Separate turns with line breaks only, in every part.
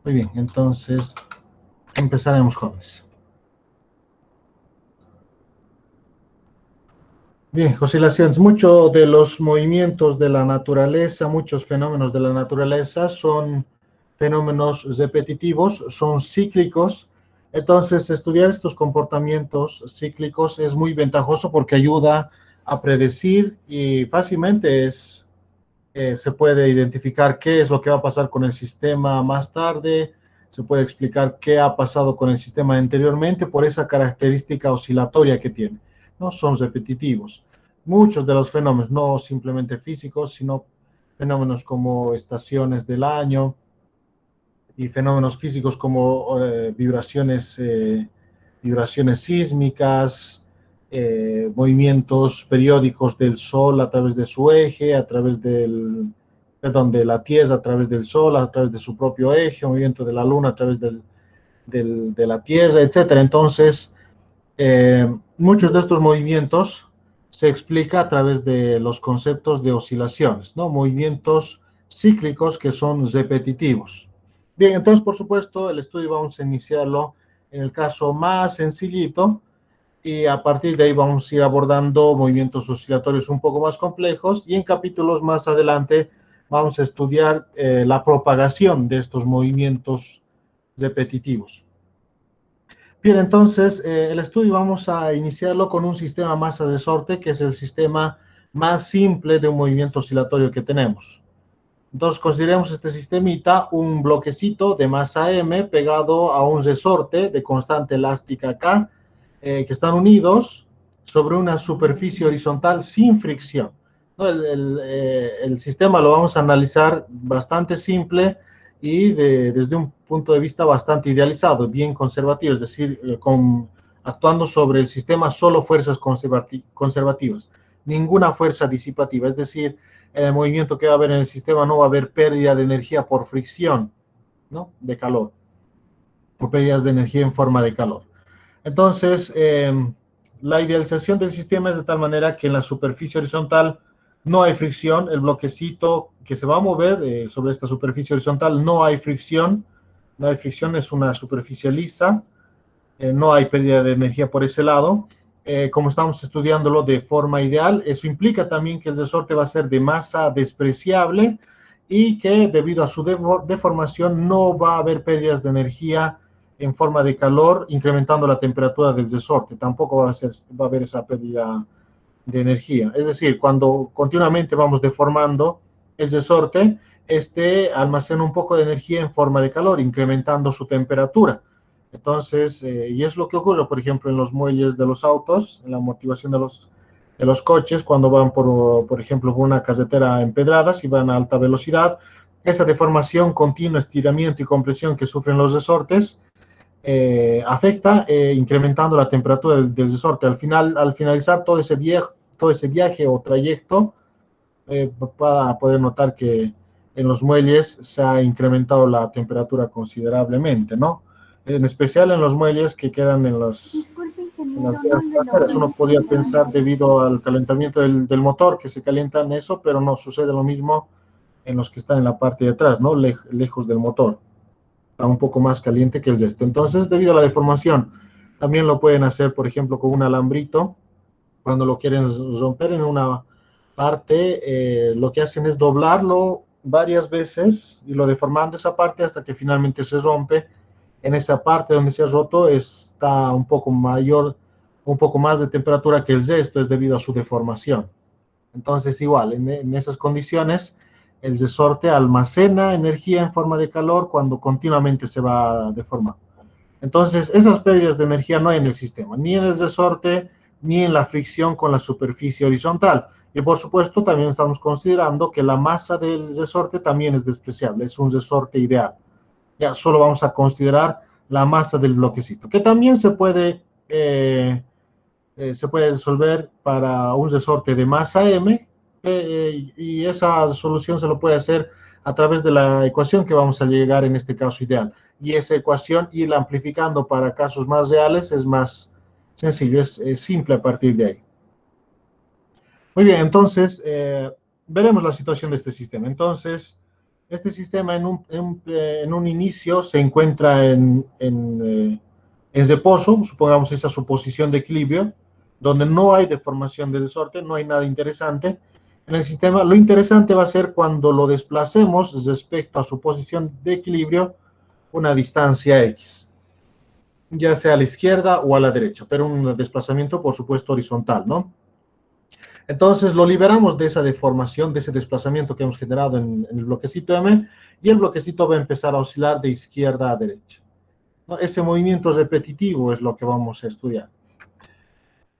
Muy bien, entonces empezaremos con eso. Bien, oscilaciones. Muchos de los movimientos de la naturaleza, muchos fenómenos de la naturaleza son fenómenos repetitivos, son cíclicos. Entonces, estudiar estos comportamientos cíclicos es muy ventajoso porque ayuda a predecir y fácilmente se puede identificar qué es lo que va a pasar con el sistema más tarde, se puede explicar qué ha pasado con el sistema anteriormente por esa característica oscilatoria que tiene. No son repetitivos. Muchos de los fenómenos, no simplemente físicos, sino fenómenos como estaciones del año y fenómenos físicos como vibraciones sísmicas, movimientos periódicos del Sol a través de su eje, a través de la Tierra a través del Sol, a través de su propio eje, movimiento de la Luna a través de la Tierra, etcétera. Entonces, muchos de estos movimientos se explica a través de los conceptos de oscilaciones, ¿no? Movimientos cíclicos que son repetitivos. Bien, entonces, por supuesto, el estudio vamos a iniciarlo en el caso más sencillito y a partir de ahí vamos a ir abordando movimientos oscilatorios un poco más complejos y en capítulos más adelante vamos a estudiar la propagación de estos movimientos repetitivos. Bien, entonces el estudio vamos a iniciarlo con un sistema masa-resorte, que es el sistema más simple de un movimiento oscilatorio que tenemos. Entonces consideremos este sistemita un bloquecito de masa m pegado a un resorte de constante elástica K, que están unidos sobre una superficie horizontal sin fricción. ¿No? El sistema lo vamos a analizar bastante simple y desde un punto de vista bastante idealizado, bien conservativo, es decir, actuando sobre el sistema solo fuerzas conservativas, ninguna fuerza disipativa, es decir, en el movimiento que va a haber en el sistema no va a haber pérdida de energía por fricción, ¿no? De calor, o pérdidas de energía en forma de calor. Entonces, la idealización del sistema es de tal manera que en la superficie horizontal no hay fricción, el bloquecito que se va a mover sobre esta superficie horizontal no hay fricción, es una superficie lisa, no hay pérdida de energía por ese lado. Como estamos estudiándolo de forma ideal, eso implica también que el resorte va a ser de masa despreciable y que debido a su deformación no va a haber pérdidas de energía en forma de calor, incrementando la temperatura del resorte. Tampoco va a haber esa pérdida de energía. Es decir, cuando continuamente vamos deformando el resorte, este almacena un poco de energía en forma de calor, incrementando su temperatura. Entonces, y es lo que ocurre, por ejemplo, en los muelles de los autos, en la amortiguación de los coches, cuando van, por ejemplo, por una carretera empedrada, si van a alta velocidad, esa deformación, continuo estiramiento y compresión que sufren los resortes, afecta incrementando la temperatura del resorte. Al finalizar todo ese viaje o trayecto, para poder notar que en los muelles se ha incrementado la temperatura considerablemente, ¿no? En especial en los muelles que quedan en las vías traseras. Uno podría pensar debido al calentamiento del motor que se calientan eso, pero no sucede lo mismo en los que están en la parte de atrás, ¿no? Lejos del motor, está un poco más caliente que el resto. Entonces, debido a la deformación, también lo pueden hacer, por ejemplo, con un alambrito, cuando lo quieren romper en una parte, lo que hacen es doblarlo varias veces y lo deformando esa parte hasta que finalmente se rompe. En esa parte donde se ha roto está un poco mayor, un poco más de temperatura que el resto, es debido a su deformación. Entonces, igual, en esas condiciones, el resorte almacena energía en forma de calor cuando continuamente se va deformando. Entonces, esas pérdidas de energía no hay en el sistema, ni en el resorte, ni en la fricción con la superficie horizontal. Y por supuesto, también estamos considerando que la masa del resorte también es despreciable, es un resorte ideal. Ya solo vamos a considerar la masa del bloquecito, que también se puede resolver para un resorte de masa m, y esa solución se lo puede hacer a través de la ecuación que vamos a llegar en este caso ideal. Y esa ecuación, irla amplificando para casos más reales, es más sencillo, es simple a partir de ahí. Muy bien, entonces veremos la situación de este sistema. Entonces, Este sistema en un inicio se encuentra en reposo, supongamos esta es su posición de equilibrio, donde no hay deformación de resorte, no hay nada interesante en el sistema. Lo interesante va a ser cuando lo desplacemos respecto a su posición de equilibrio una distancia X, ya sea a la izquierda o a la derecha, pero un desplazamiento, por supuesto, horizontal, ¿no? Entonces lo liberamos de esa deformación, de ese desplazamiento que hemos generado en el bloquecito M, y el bloquecito va a empezar a oscilar de izquierda a derecha, ¿no? Ese movimiento repetitivo es lo que vamos a estudiar.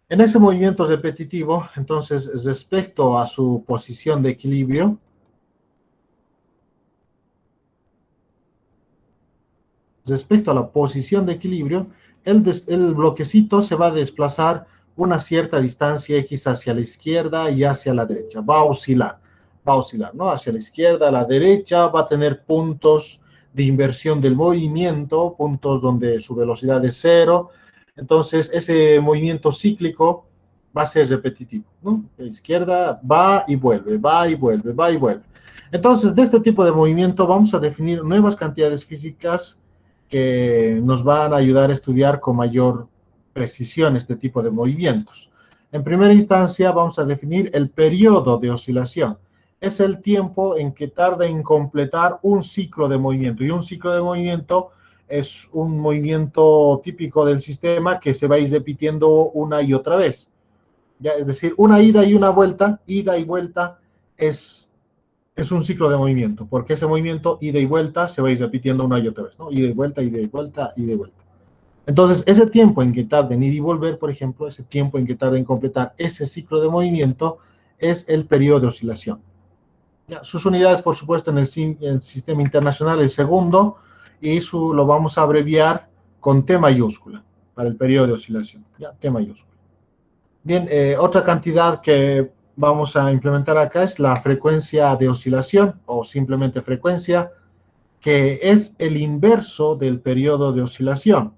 En ese movimiento repetitivo, entonces, respecto a su posición de equilibrio, el bloquecito se va a desplazar una cierta distancia X hacia la izquierda y hacia la derecha. Va a oscilar, ¿no? Hacia la izquierda, a la derecha, va a tener puntos de inversión del movimiento, puntos donde su velocidad es cero. Entonces, ese movimiento cíclico va a ser repetitivo, ¿no? De izquierda va y vuelve, va y vuelve, va y vuelve. Entonces, de este tipo de movimiento vamos a definir nuevas cantidades físicas que nos van a ayudar a estudiar con mayor precisión este tipo de movimientos. En primera instancia, vamos a definir el periodo de oscilación. Es el tiempo en que tarda en completar un ciclo de movimiento. Y un ciclo de movimiento es un movimiento típico del sistema que se va a ir repitiendo una y otra vez. ¿Ya? Es decir, una ida y una vuelta, ida y vuelta es un ciclo de movimiento, porque ese movimiento ida y vuelta se va a ir repitiendo una y otra vez, ¿no? Ida y vuelta, ida y vuelta, ida y vuelta. Entonces, ese tiempo en que tarda en ir y volver, por ejemplo, ese tiempo en que tarda en completar ese ciclo de movimiento es el periodo de oscilación. ¿Ya? Sus unidades, por supuesto, en el sistema internacional, el segundo, y lo vamos a abreviar con T mayúscula para el periodo de oscilación. ¿Ya? T mayúscula. Bien, otra cantidad que vamos a implementar acá es la frecuencia de oscilación o simplemente frecuencia, que es el inverso del periodo de oscilación.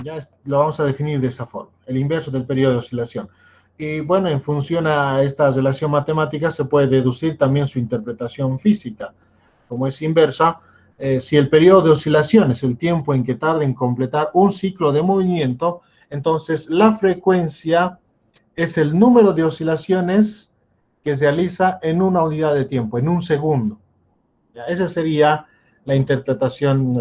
Ya lo vamos a definir de esa forma, el inverso del periodo de oscilación. Y bueno, en función a esta relación matemática se puede deducir también su interpretación física. Como es inversa, si el periodo de oscilación es el tiempo en que tarda en completar un ciclo de movimiento, entonces la frecuencia es el número de oscilaciones que se realiza en una unidad de tiempo, en un segundo. ¿Ya? Esa sería la interpretación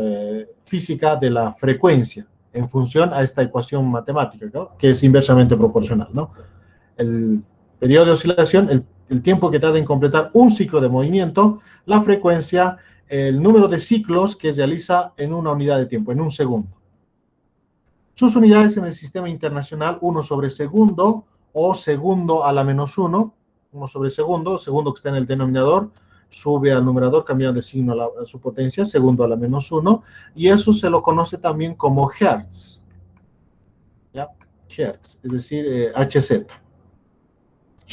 física de la frecuencia en función a esta ecuación matemática, ¿no? Que es inversamente proporcional, ¿no? El periodo de oscilación, el tiempo que tarda en completar un ciclo de movimiento, la frecuencia, el número de ciclos que se realiza en una unidad de tiempo, en un segundo. Sus unidades en el sistema internacional, 1 sobre segundo o segundo a la menos 1, 1 sobre segundo, segundo que está en el denominador, sube al numerador cambiando de signo a su potencia, segundo a la menos 1, y eso se lo conoce también como hertz. ¿Ya? Hertz, es decir, Hz.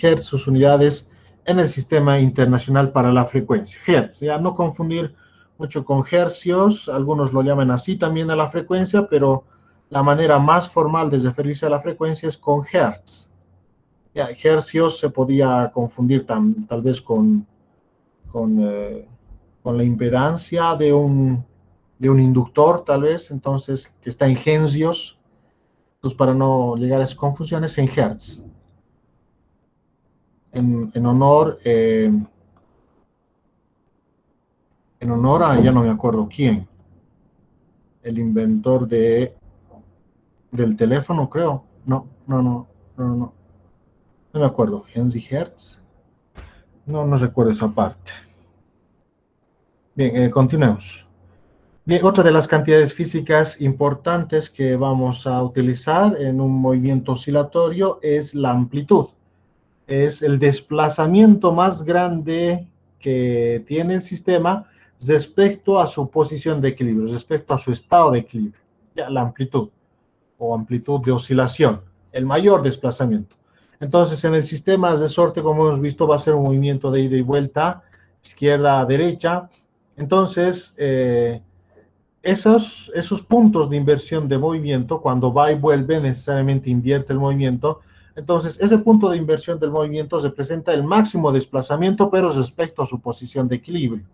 Hertz, sus unidades en el sistema internacional para la frecuencia. Hertz, ya no confundir mucho con hercios, algunos lo llaman así también a la frecuencia, pero la manera más formal de referirse a la frecuencia es con hertz. Ya, hercios se podía confundir tal vez con, con la impedancia de un inductor, tal vez, entonces, que está en hercios. Entonces, para no llegar a esas confusiones, en hertz. En honor a, ya no me acuerdo quién, el inventor del teléfono, creo. No me acuerdo. Henry Hertz. No recuerdo esa parte. Bien, continuemos. Bien, otra de las cantidades físicas importantes que vamos a utilizar en un movimiento oscilatorio es la amplitud. Es el desplazamiento más grande que tiene el sistema respecto a su posición de equilibrio, respecto a su estado de equilibrio. Ya, la amplitud o amplitud de oscilación, el mayor desplazamiento. Entonces, en el sistema de resorte, como hemos visto, va a ser un movimiento de ida y vuelta, izquierda a derecha. Entonces, esos puntos de inversión de movimiento, cuando va y vuelve, necesariamente invierte el movimiento. Entonces, ese punto de inversión del movimiento representa el máximo desplazamiento, pero respecto a su posición de equilibrio.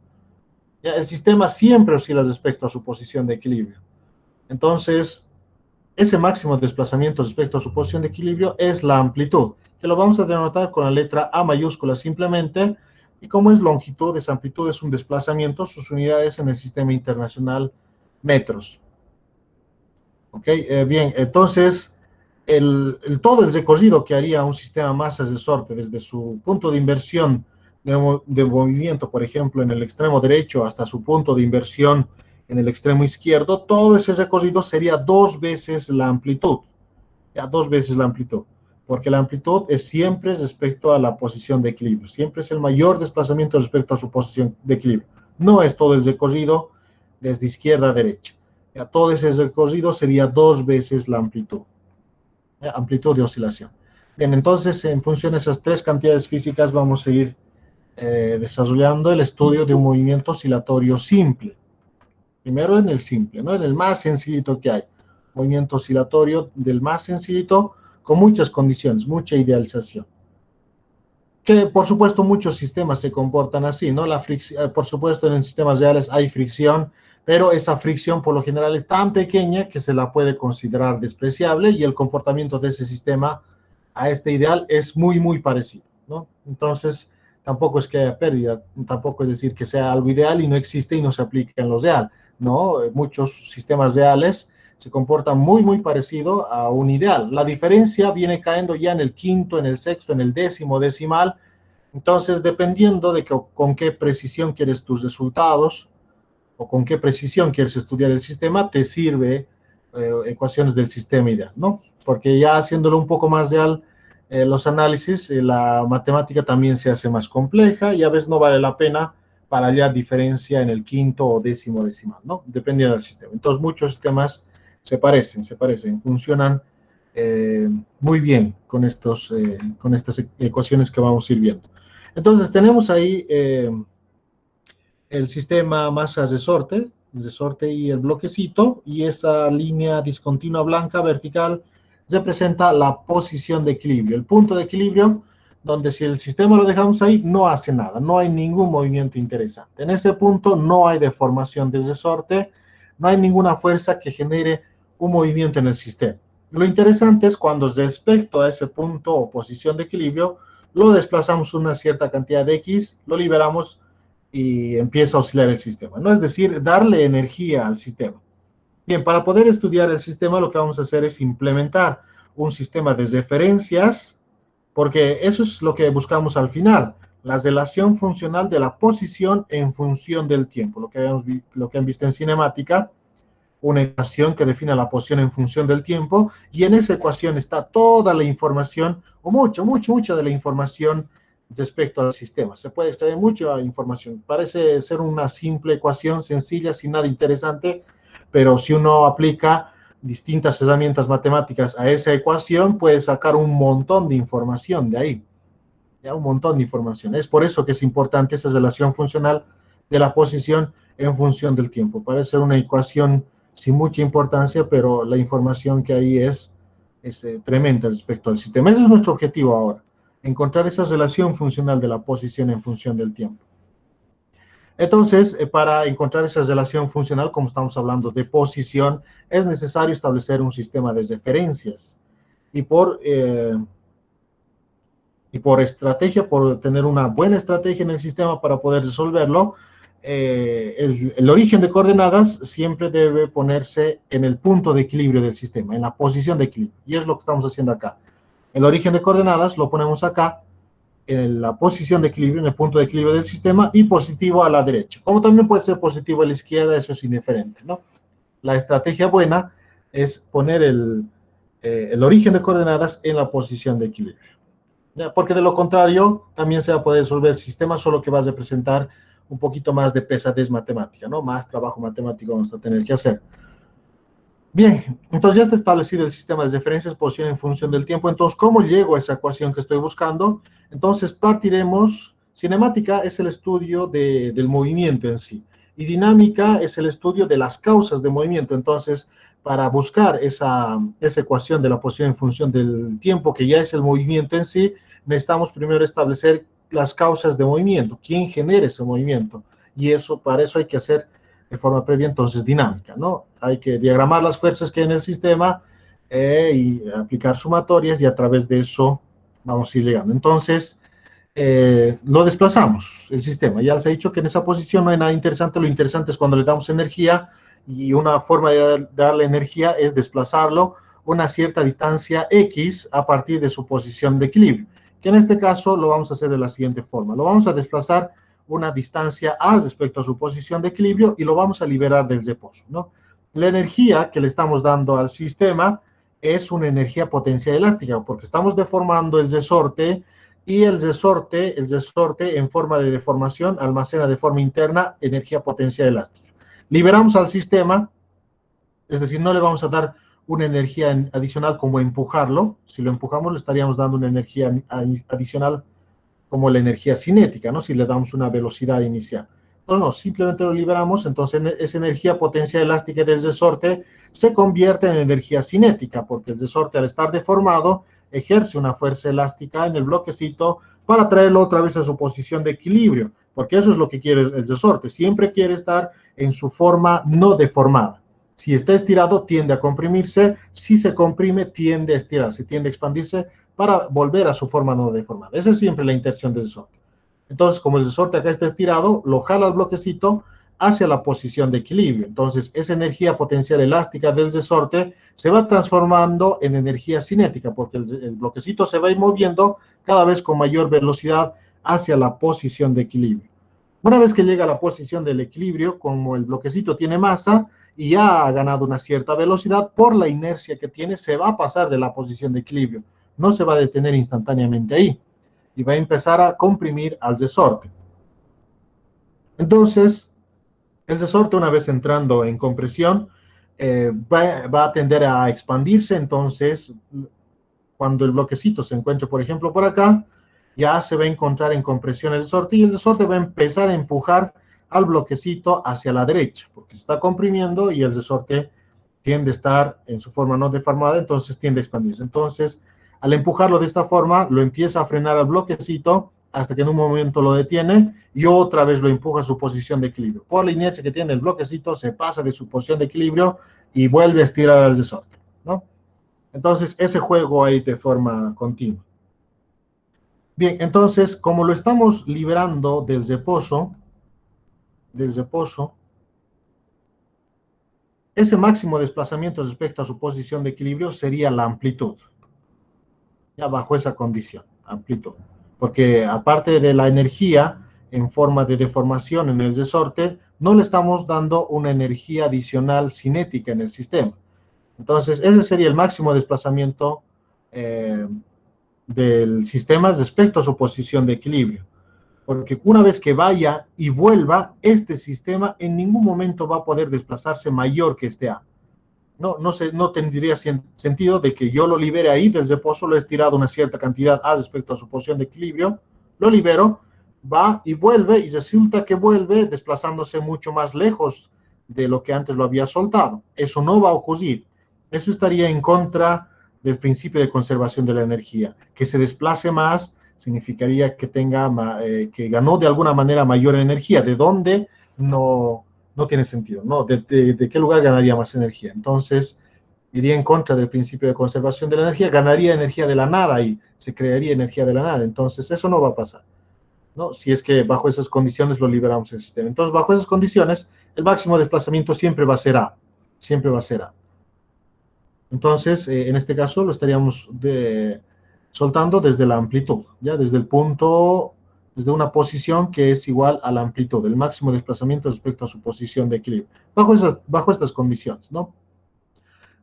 ¿Ya? El sistema siempre oscila respecto a su posición de equilibrio. Entonces, ese máximo desplazamiento respecto a su posición de equilibrio es la amplitud, que lo vamos a denotar con la letra A mayúscula simplemente, y como es longitud, esa amplitud es un desplazamiento, sus unidades en el sistema internacional metros. ¿Ok? Bien, entonces, todo el recorrido que haría un sistema masa-resorte desde su punto de inversión de movimiento, por ejemplo, en el extremo derecho hasta su punto de inversión en el extremo izquierdo, todo ese recorrido sería 2 veces la amplitud, ya 2 veces la amplitud, porque la amplitud es siempre respecto a la posición de equilibrio, siempre es el mayor desplazamiento respecto a su posición de equilibrio, no es todo el recorrido desde izquierda a derecha, ya todo ese recorrido sería 2 veces la amplitud, amplitud de oscilación. Bien, entonces en función de esas tres cantidades físicas vamos a ir desarrollando el estudio de un movimiento oscilatorio simple. Primero en el simple, ¿no? En el más sencillito que hay. Movimiento oscilatorio del más sencillito con muchas condiciones, mucha idealización. Que por supuesto muchos sistemas se comportan así, ¿no? Por supuesto en sistemas reales hay fricción, pero esa fricción por lo general es tan pequeña que se la puede considerar despreciable y el comportamiento de ese sistema a este ideal es muy, muy parecido, ¿no? Entonces, tampoco es que haya pérdida, tampoco es decir que sea algo ideal y no existe y no se aplica en lo real, ¿no? Muchos sistemas reales se comportan muy, muy parecido a un ideal. La diferencia viene cayendo ya en el quinto, en el sexto, en el décimo decimal. Entonces, dependiendo de con qué precisión quieres tus resultados o con qué precisión quieres estudiar el sistema, te sirve ecuaciones del sistema ideal, ¿no? Porque ya haciéndolo un poco más real, los análisis, la matemática también se hace más compleja y a veces no vale la pena para hallar diferencia en el quinto o décimo decimal, ¿no? Dependiendo del sistema. Entonces, muchos sistemas se parecen, funcionan muy bien con estas ecuaciones que vamos a ir viendo. Entonces, tenemos ahí el sistema masa-resorte, el resorte y el bloquecito, y esa línea discontinua blanca vertical representa la posición de equilibrio, el punto de equilibrio donde si el sistema lo dejamos ahí, no hace nada, no hay ningún movimiento interesante. En ese punto no hay deformación del resorte, no hay ninguna fuerza que genere un movimiento en el sistema. Lo interesante es cuando respecto a ese punto o posición de equilibrio, lo desplazamos una cierta cantidad de X, lo liberamos y empieza a oscilar el sistema, ¿no? Es decir, darle energía al sistema. Bien, para poder estudiar el sistema lo que vamos a hacer es implementar un sistema de referencias, porque eso es lo que buscamos al final, la relación funcional de la posición en función del tiempo, lo que han visto en cinemática, una ecuación que define la posición en función del tiempo, y en esa ecuación está toda la información, o mucha de la información respecto al sistema. Se puede extraer mucha información. Parece ser una simple ecuación sencilla, sin nada interesante, pero si uno aplica distintas herramientas matemáticas a esa ecuación, puede sacar un montón de información de ahí. Ya, un montón de información. Es por eso que es importante esa relación funcional de la posición en función del tiempo. Parece ser una ecuación sin mucha importancia, pero la información que hay es tremenda respecto al sistema. Ese es nuestro objetivo ahora, encontrar esa relación funcional de la posición en función del tiempo. Entonces, para encontrar esa relación funcional, como estamos hablando de posición, es necesario establecer un sistema de referencias. Y por estrategia, por tener una buena estrategia en el sistema para poder resolverlo, el origen de coordenadas siempre debe ponerse en el punto de equilibrio del sistema, en la posición de equilibrio. Y es lo que estamos haciendo acá. El origen de coordenadas lo ponemos acá, en la posición de equilibrio, en el punto de equilibrio del sistema, y positivo a la derecha. Como también puede ser positivo a la izquierda, eso es indiferente, ¿no? La estrategia buena es poner el origen de coordenadas en la posición de equilibrio. ¿Ya? Porque de lo contrario, también se va a poder resolver el sistema, solo que va a representar un poquito más de pesadez matemática, ¿no? Más trabajo matemático vamos a tener que hacer. Bien, entonces ya está establecido el sistema de referencias, posición en función del tiempo. Entonces, ¿cómo llego a esa ecuación que estoy buscando? Entonces, partiremos, cinemática es el estudio del movimiento en sí, y dinámica es el estudio de las causas de movimiento. Entonces, para buscar esa ecuación de la posición en función del tiempo, que ya es el movimiento en sí, necesitamos primero establecer las causas de movimiento, quién genera ese movimiento, y eso, para eso hay que hacer de forma previa, entonces, dinámica, ¿no? Hay que diagramar las fuerzas que hay en el sistema y aplicar sumatorias, y a través de eso vamos a ir llegando. Entonces, lo desplazamos, el sistema. Ya les he dicho que en esa posición no hay nada interesante, lo interesante es cuando le damos energía, y una forma de darle energía es desplazarlo una cierta distancia X a partir de su posición de equilibrio, que en este caso lo vamos a hacer de la siguiente forma. Lo vamos a desplazar una distancia A respecto a su posición de equilibrio y lo vamos a liberar del reposo, ¿no? La energía que le estamos dando al sistema es una energía potencial elástica, porque estamos deformando el resorte, y el resorte en forma de deformación almacena de forma interna energía potencial elástica. Liberamos al sistema, es decir, no le vamos a dar una energía adicional como empujarlo. Si lo empujamos, le estaríamos dando una energía adicional como la energía cinética, ¿no? Si le damos una velocidad inicial. No, simplemente lo liberamos, entonces esa energía potencial elástica del resorte se convierte en energía cinética, porque el resorte, al estar deformado, ejerce una fuerza elástica en el bloquecito para traerlo otra vez a su posición de equilibrio, porque eso es lo que quiere el resorte, siempre quiere estar en su forma no deformada. Si está estirado, tiende a comprimirse; si se comprime, tiende a estirarse, tiende a expandirse para volver a su forma no deformada. Esa es siempre la intención del resorte. Entonces, como el resorte acá está estirado, lo jala al bloquecito hacia la posición de equilibrio. Entonces, esa energía potencial elástica del resorte se va transformando en energía cinética, porque el bloquecito se va a ir moviendo cada vez con mayor velocidad hacia la posición de equilibrio. Una vez que llega a la posición del equilibrio, como el bloquecito tiene masa y ya ha ganado una cierta velocidad, por la inercia que tiene, se va a pasar de la posición de equilibrio. No se va a detener instantáneamente ahí, y va a empezar a comprimir al resorte. Entonces, el resorte, una vez entrando en compresión, va a tender a expandirse. Entonces, cuando el bloquecito se encuentre, por ejemplo, por acá, ya se va a encontrar en compresión el resorte, y el resorte va a empezar a empujar al bloquecito hacia la derecha, porque se está comprimiendo y el resorte tiende a estar en su forma no deformada, entonces tiende a expandirse. Entonces, al empujarlo de esta forma, lo empieza a frenar al bloquecito hasta que en un momento lo detiene y otra vez lo empuja a su posición de equilibrio. Por la inercia que tiene el bloquecito, se pasa de su posición de equilibrio y vuelve a estirar al resorte, ¿no? Entonces, ese juego ahí de forma continua. Bien, entonces, como lo estamos liberando del reposo, ese máximo desplazamiento respecto a su posición de equilibrio sería la amplitud, ya bajo esa condición, amplitud. Porque aparte de la energía en forma de deformación en el resorte, no le estamos dando una energía adicional cinética en el sistema. Entonces, ese sería el máximo desplazamiento del sistema respecto a su posición de equilibrio. Porque una vez que vaya y vuelva, este sistema en ningún momento va a poder desplazarse mayor que este A. No tendría sentido de que yo lo libere ahí del reposo, lo he estirado una cierta cantidad A respecto a su posición de equilibrio, lo libero, va y vuelve, y resulta que vuelve desplazándose mucho más lejos de lo que antes lo había soltado. Eso no va a ocurrir. Eso estaría en contra del principio de conservación de la energía. Que se desplace más significaría que que ganó de alguna manera mayor energía. ¿De dónde? No tiene sentido, ¿no? ¿De qué lugar ganaría más energía? Entonces, iría en contra del principio de conservación de la energía, ganaría energía de la nada y se crearía energía de la nada. Entonces, eso no va a pasar, ¿no? Si es que bajo esas condiciones lo liberamos el sistema. Entonces, bajo esas condiciones, el máximo desplazamiento siempre va a ser A, siempre va a ser A. Entonces, en este caso, lo estaríamos soltando desde la amplitud, ¿ya? Desde el punto, desde una posición que es igual a la amplitud, el máximo desplazamiento respecto a su posición de equilibrio, bajo estas condiciones, ¿no?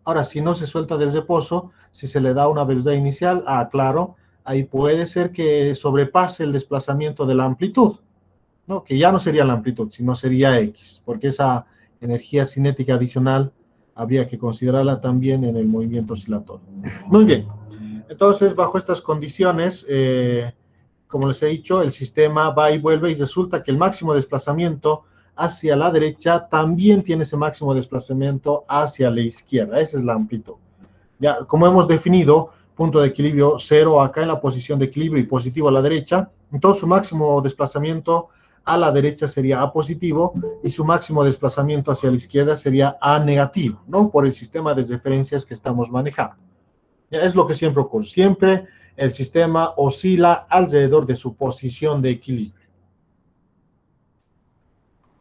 Ahora, si no se suelta del reposo, si se le da una velocidad inicial, claro, ahí puede ser que sobrepase el desplazamiento de la amplitud, ¿no? Que ya no sería la amplitud, sino sería X, porque esa energía cinética adicional habría que considerarla también en el movimiento oscilatorio. Muy bien. Entonces, bajo estas condiciones, como les he dicho, el sistema va y vuelve y resulta que el máximo desplazamiento hacia la derecha, también tiene ese máximo desplazamiento hacia la izquierda. Esa es la amplitud. Ya, como hemos definido, punto de equilibrio 0 acá en la posición de equilibrio y positivo a la derecha, entonces su máximo desplazamiento a la derecha sería A positivo y su máximo desplazamiento hacia la izquierda sería A negativo, ¿no? Por el sistema de referencias que estamos manejando. Ya, es lo que siempre ocurre. Siempre el sistema oscila alrededor de su posición de equilibrio.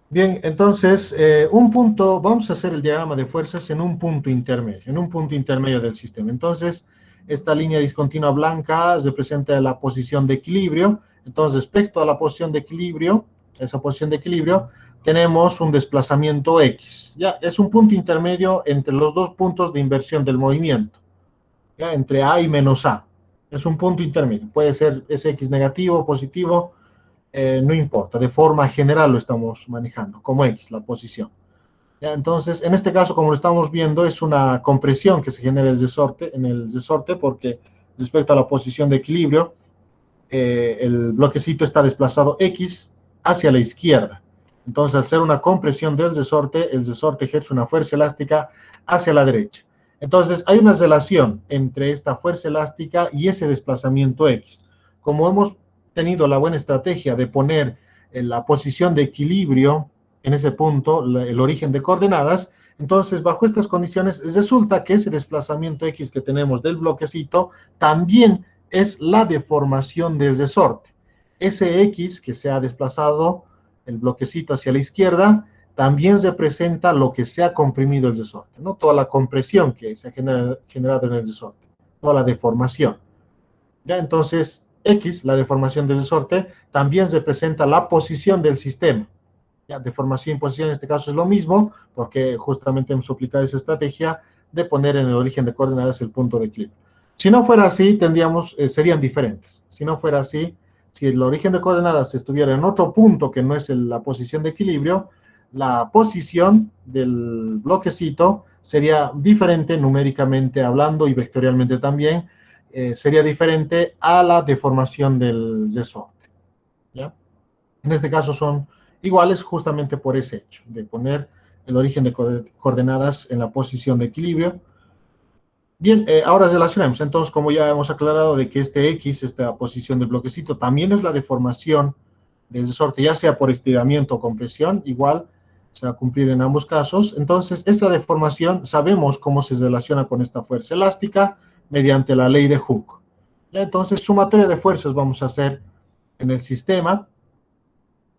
Bien, entonces, un punto, vamos a hacer el diagrama de fuerzas en un punto intermedio del sistema. Entonces, esta línea discontinua blanca representa la posición de equilibrio. Entonces, respecto a la posición de equilibrio, esa posición de equilibrio, tenemos un desplazamiento X. Ya, es un punto intermedio entre los dos puntos de inversión del movimiento, ya, entre A y menos A. Es un punto intermedio. Puede ser ese X negativo, positivo, no importa, de forma general lo estamos manejando, como X, la posición. ¿Ya? Entonces, en este caso, como lo estamos viendo, es una compresión que se genera en el resorte, porque respecto a la posición de equilibrio, el bloquecito está desplazado X hacia la izquierda. Entonces, al ser una compresión del resorte, el resorte ejerce una fuerza elástica hacia la derecha. Entonces, hay una relación entre esta fuerza elástica y ese desplazamiento X. Como hemos tenido la buena estrategia de poner en la posición de equilibrio en ese punto, el origen de coordenadas, entonces bajo estas condiciones resulta que ese desplazamiento X que tenemos del bloquecito también es la deformación del resorte. Ese X que se ha desplazado el bloquecito hacia la izquierda también representa lo que se ha comprimido el resorte, ¿no? Toda la compresión que se ha generado en el resorte, toda la deformación. ¿Ya? Entonces, X, la deformación del resorte, también representa la posición del sistema. ¿Ya? Deformación y posición en este caso es lo mismo, porque justamente hemos aplicado esa estrategia de poner en el origen de coordenadas el punto de equilibrio. Si no fuera así, serían diferentes. Si no fuera así, si el origen de coordenadas estuviera en otro punto que no es la posición de equilibrio, la posición del bloquecito sería diferente numéricamente hablando y vectorialmente también, sería diferente a la deformación del resorte. ¿Ya? En este caso son iguales justamente por ese hecho, de poner el origen de coordenadas en la posición de equilibrio. Bien, ahora relacionemos. Entonces, como ya hemos aclarado de que este X, esta posición del bloquecito, también es la deformación del resorte, ya sea por estiramiento o compresión, igual se va a cumplir en ambos casos. Entonces, esta deformación sabemos cómo se relaciona con esta fuerza elástica mediante la ley de Hooke. ¿Ya? Entonces, sumatoria de fuerzas vamos a hacer en el sistema.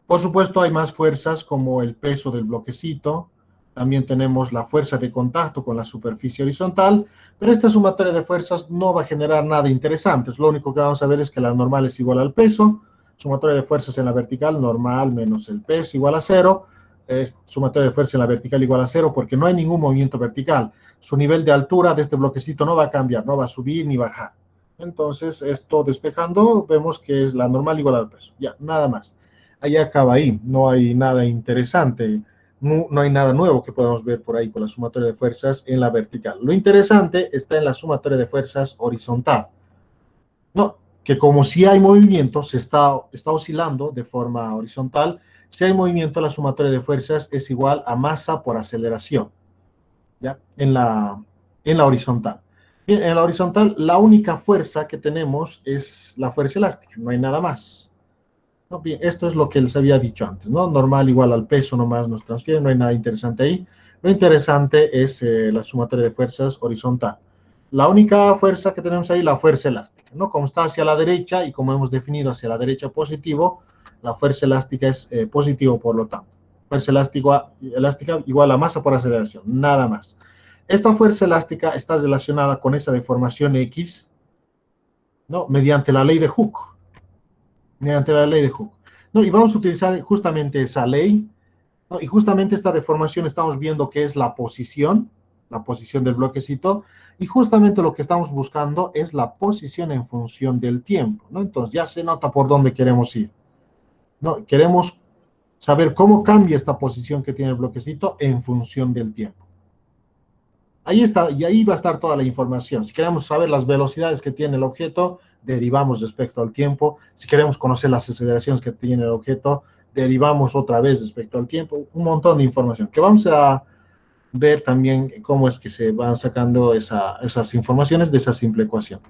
Por supuesto, hay más fuerzas como el peso del bloquecito. También tenemos la fuerza de contacto con la superficie horizontal, pero esta sumatoria de fuerzas no va a generar nada interesante. Lo único que vamos a ver es que la normal es igual al peso. Sumatoria de fuerzas en la vertical, normal menos el peso igual a 0. Sumatoria de fuerza en la vertical igual a 0 porque no hay ningún movimiento vertical. Su nivel de altura de este bloquecito no va a cambiar, no va a subir ni bajar. Entonces, esto despejando, vemos que es la normal igual al peso. Ya, nada más. Ahí acaba ahí, no hay nada interesante, no hay nada nuevo que podamos ver por ahí con la sumatoria de fuerzas en la vertical. Lo interesante está en la sumatoria de fuerzas horizontal, no, que como si hay movimiento, está oscilando de forma horizontal. Si hay movimiento, la sumatoria de fuerzas es igual a masa por aceleración, ¿ya? En la horizontal. Bien, en la horizontal, la única fuerza que tenemos es la fuerza elástica, no hay nada más. No, bien, esto es lo que les había dicho antes, ¿no? Normal igual al peso nomás nos transfiere, no hay nada interesante ahí. Lo interesante es la sumatoria de fuerzas horizontal. La única fuerza que tenemos ahí, la fuerza elástica, ¿no? Como está hacia la derecha y como hemos definido hacia la derecha positivo, la fuerza elástica es positivo, por lo tanto. Fuerza elástica igual a masa por aceleración, nada más. Esta fuerza elástica está relacionada con esa deformación X, ¿no? Mediante la ley de Hooke. Mediante la ley de Hooke. No, y vamos a utilizar justamente esa ley, ¿no? Y justamente esta deformación estamos viendo que es la posición del bloquecito, y justamente lo que estamos buscando es la posición en función del tiempo, ¿no? Entonces ya se nota por dónde queremos ir, ¿no? Queremos saber cómo cambia esta posición que tiene el bloquecito en función del tiempo. Ahí está, y ahí va a estar toda la información. Si queremos saber las velocidades que tiene el objeto, derivamos respecto al tiempo. Si queremos conocer las aceleraciones que tiene el objeto, derivamos otra vez respecto al tiempo. Un montón de información que vamos a ver también cómo es que se van sacando esas informaciones de esa simple ecuación.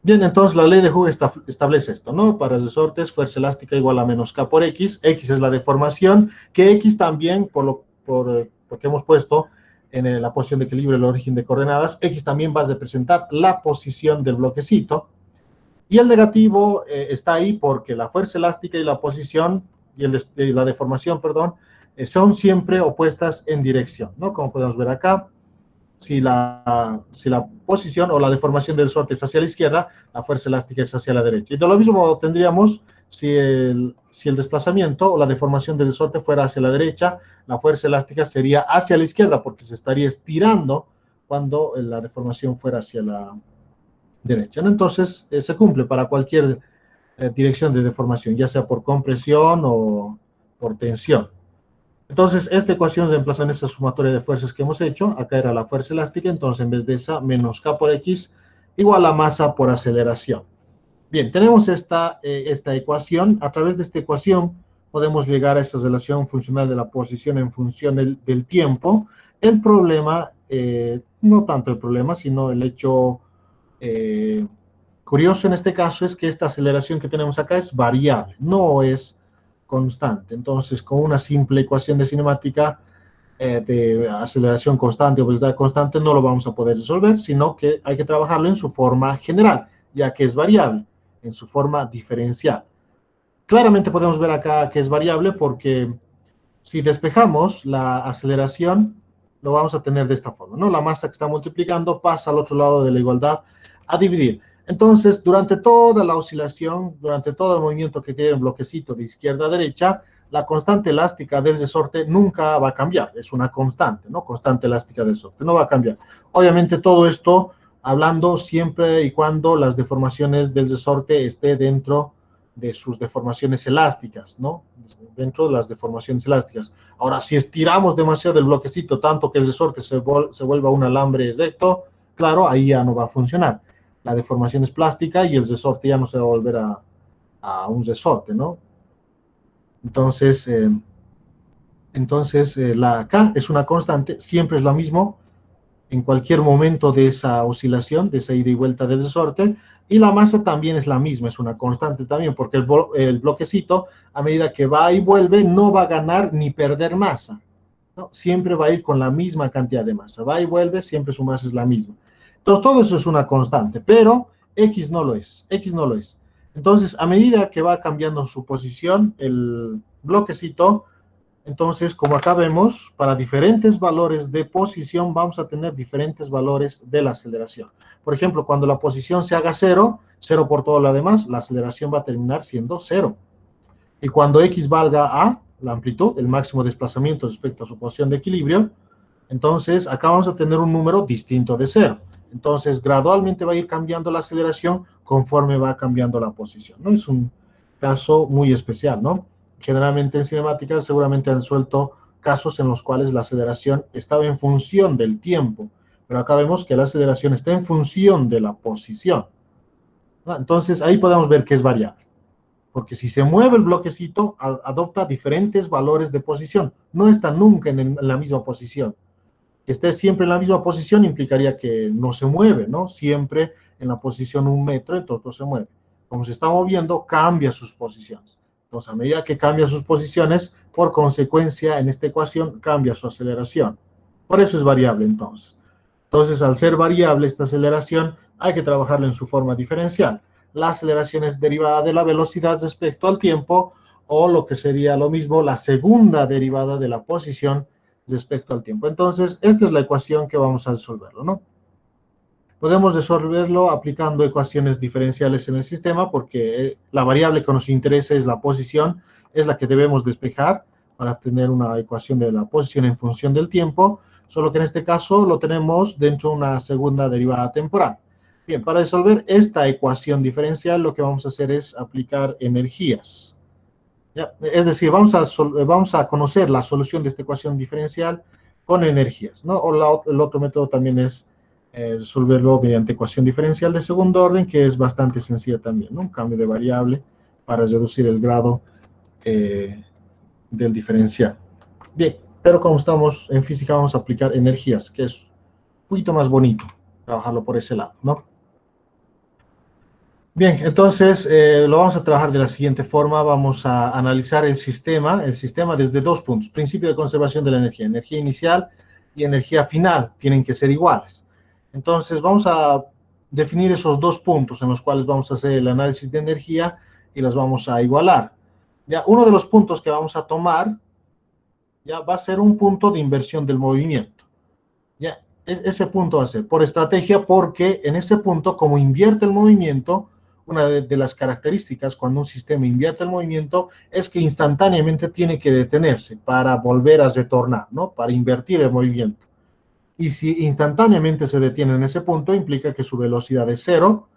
Bien, entonces la ley de Hooke establece esto, ¿no? Para resortes, fuerza elástica igual a menos K por X. X es la deformación, que X también, porque hemos puesto en la posición de equilibrio el origen de coordenadas, X también va a representar la posición del bloquecito. Y el negativo está ahí porque la fuerza elástica y la posición, y la deformación, perdón, son siempre opuestas en dirección, ¿no? Como podemos ver acá, si la posición o la deformación del resorte es hacia la izquierda, la fuerza elástica es hacia la derecha. Y de lo mismo tendríamos si el desplazamiento o la deformación del resorte fuera hacia la derecha, la fuerza elástica sería hacia la izquierda, porque se estaría estirando cuando la deformación fuera hacia la derecha, ¿no? Entonces, se cumple para cualquier dirección de deformación, ya sea por compresión o por tensión. Entonces, esta ecuación se reemplaza en esta sumatoria de fuerzas que hemos hecho. Acá era la fuerza elástica, entonces en vez de esa, menos K por X, igual a masa por aceleración. Bien, tenemos esta ecuación. A través de esta ecuación podemos llegar a esta relación funcional de la posición en función del tiempo. El problema, no tanto el problema, sino el hecho curioso en este caso es que esta aceleración que tenemos acá es variable, no es constante. Entonces, con una simple ecuación de cinemática de aceleración constante o velocidad constante no lo vamos a poder resolver, sino que hay que trabajarlo en su forma general, ya que es variable, en su forma diferencial. Claramente podemos ver acá que es variable porque si despejamos la aceleración, lo vamos a tener de esta forma, ¿no? La masa que está multiplicando pasa al otro lado de la igualdad a dividir. Entonces, durante toda la oscilación, durante todo el movimiento que tiene el bloquecito de izquierda a derecha, la constante elástica del resorte nunca va a cambiar. Es una constante, ¿no? Constante elástica del resorte, no va a cambiar. Obviamente todo esto hablando siempre y cuando las deformaciones del resorte esté dentro de sus deformaciones elásticas, ¿no? Dentro de las deformaciones elásticas. Ahora, si estiramos demasiado el bloquecito, tanto que el resorte se vuelva un alambre recto, claro, ahí ya no va a funcionar. La deformación es plástica y el resorte ya no se va a volver a un resorte, ¿no? Entonces, la K es una constante, siempre es la misma, en cualquier momento de esa oscilación, de esa ida y vuelta del resorte, y la masa también es la misma, es una constante también, porque el bloquecito, a medida que va y vuelve, no va a ganar ni perder masa, ¿no? Siempre va a ir con la misma cantidad de masa, va y vuelve, siempre su masa es la misma. Entonces, todo eso es una constante, pero X no lo es, X no lo es. Entonces, a medida que va cambiando su posición, el bloquecito, entonces, como acá vemos, para diferentes valores de posición vamos a tener diferentes valores de la aceleración. Por ejemplo, cuando la posición se haga 0, 0 por todo lo demás, la aceleración va a terminar siendo 0. Y cuando X valga A, la amplitud, el máximo desplazamiento respecto a su posición de equilibrio, entonces acá vamos a tener un número distinto de 0. Entonces, gradualmente va a ir cambiando la aceleración conforme va cambiando la posición, ¿no? Es un caso muy especial, ¿no? Generalmente en cinemática seguramente han suelto casos en los cuales la aceleración estaba en función del tiempo, pero acá vemos que la aceleración está en función de la posición, ¿no? Entonces ahí podemos ver que es variable, porque si se mueve el bloquecito, adopta diferentes valores de posición, no está nunca en la misma posición. Que esté siempre en la misma posición implicaría que no se mueve, ¿no? Siempre en la posición 1 metro, entonces no se mueve. Como se está moviendo, cambia sus posiciones. Entonces, a medida que cambia sus posiciones, por consecuencia, en esta ecuación, cambia su aceleración. Por eso es variable, entonces. Entonces, al ser variable esta aceleración, hay que trabajarla en su forma diferencial. La aceleración es derivada de la velocidad respecto al tiempo, o lo que sería lo mismo, la segunda derivada de la posición respecto al tiempo. Entonces, esta es la ecuación que vamos a resolverlo, ¿no? Podemos resolverlo aplicando ecuaciones diferenciales en el sistema, porque la variable que nos interesa es la posición, es la que debemos despejar para tener una ecuación de la posición en función del tiempo, solo que en este caso lo tenemos dentro de una segunda derivada temporal. Bien, para resolver esta ecuación diferencial, lo que vamos a hacer es aplicar energías. ¿Ya? Es decir, vamos a conocer la solución de esta ecuación diferencial con energías, ¿no? O el otro método también es resolverlo mediante ecuación diferencial de segundo orden, que es bastante sencilla también, ¿no? Un cambio de variable para reducir el grado del diferencial. Bien, pero como estamos en física, vamos a aplicar energías, que es un poquito más bonito trabajarlo por ese lado, ¿no? Bien, entonces lo vamos a trabajar de la siguiente forma. Vamos a analizar el sistema desde dos puntos. Principio de conservación de la energía inicial y energía final tienen que ser iguales. Entonces vamos a definir esos dos puntos en los cuales vamos a hacer el análisis de energía y las vamos a igualar. Ya, uno de los puntos que vamos a tomar ya va a ser un punto de inversión del movimiento. Ya, ese punto va a ser por estrategia, porque en ese punto, como invierte el movimiento, una de las características cuando un sistema invierte el movimiento es que instantáneamente tiene que detenerse para volver a retornar, ¿no? Para invertir el movimiento. Y si instantáneamente se detiene en ese punto, implica que su velocidad es cero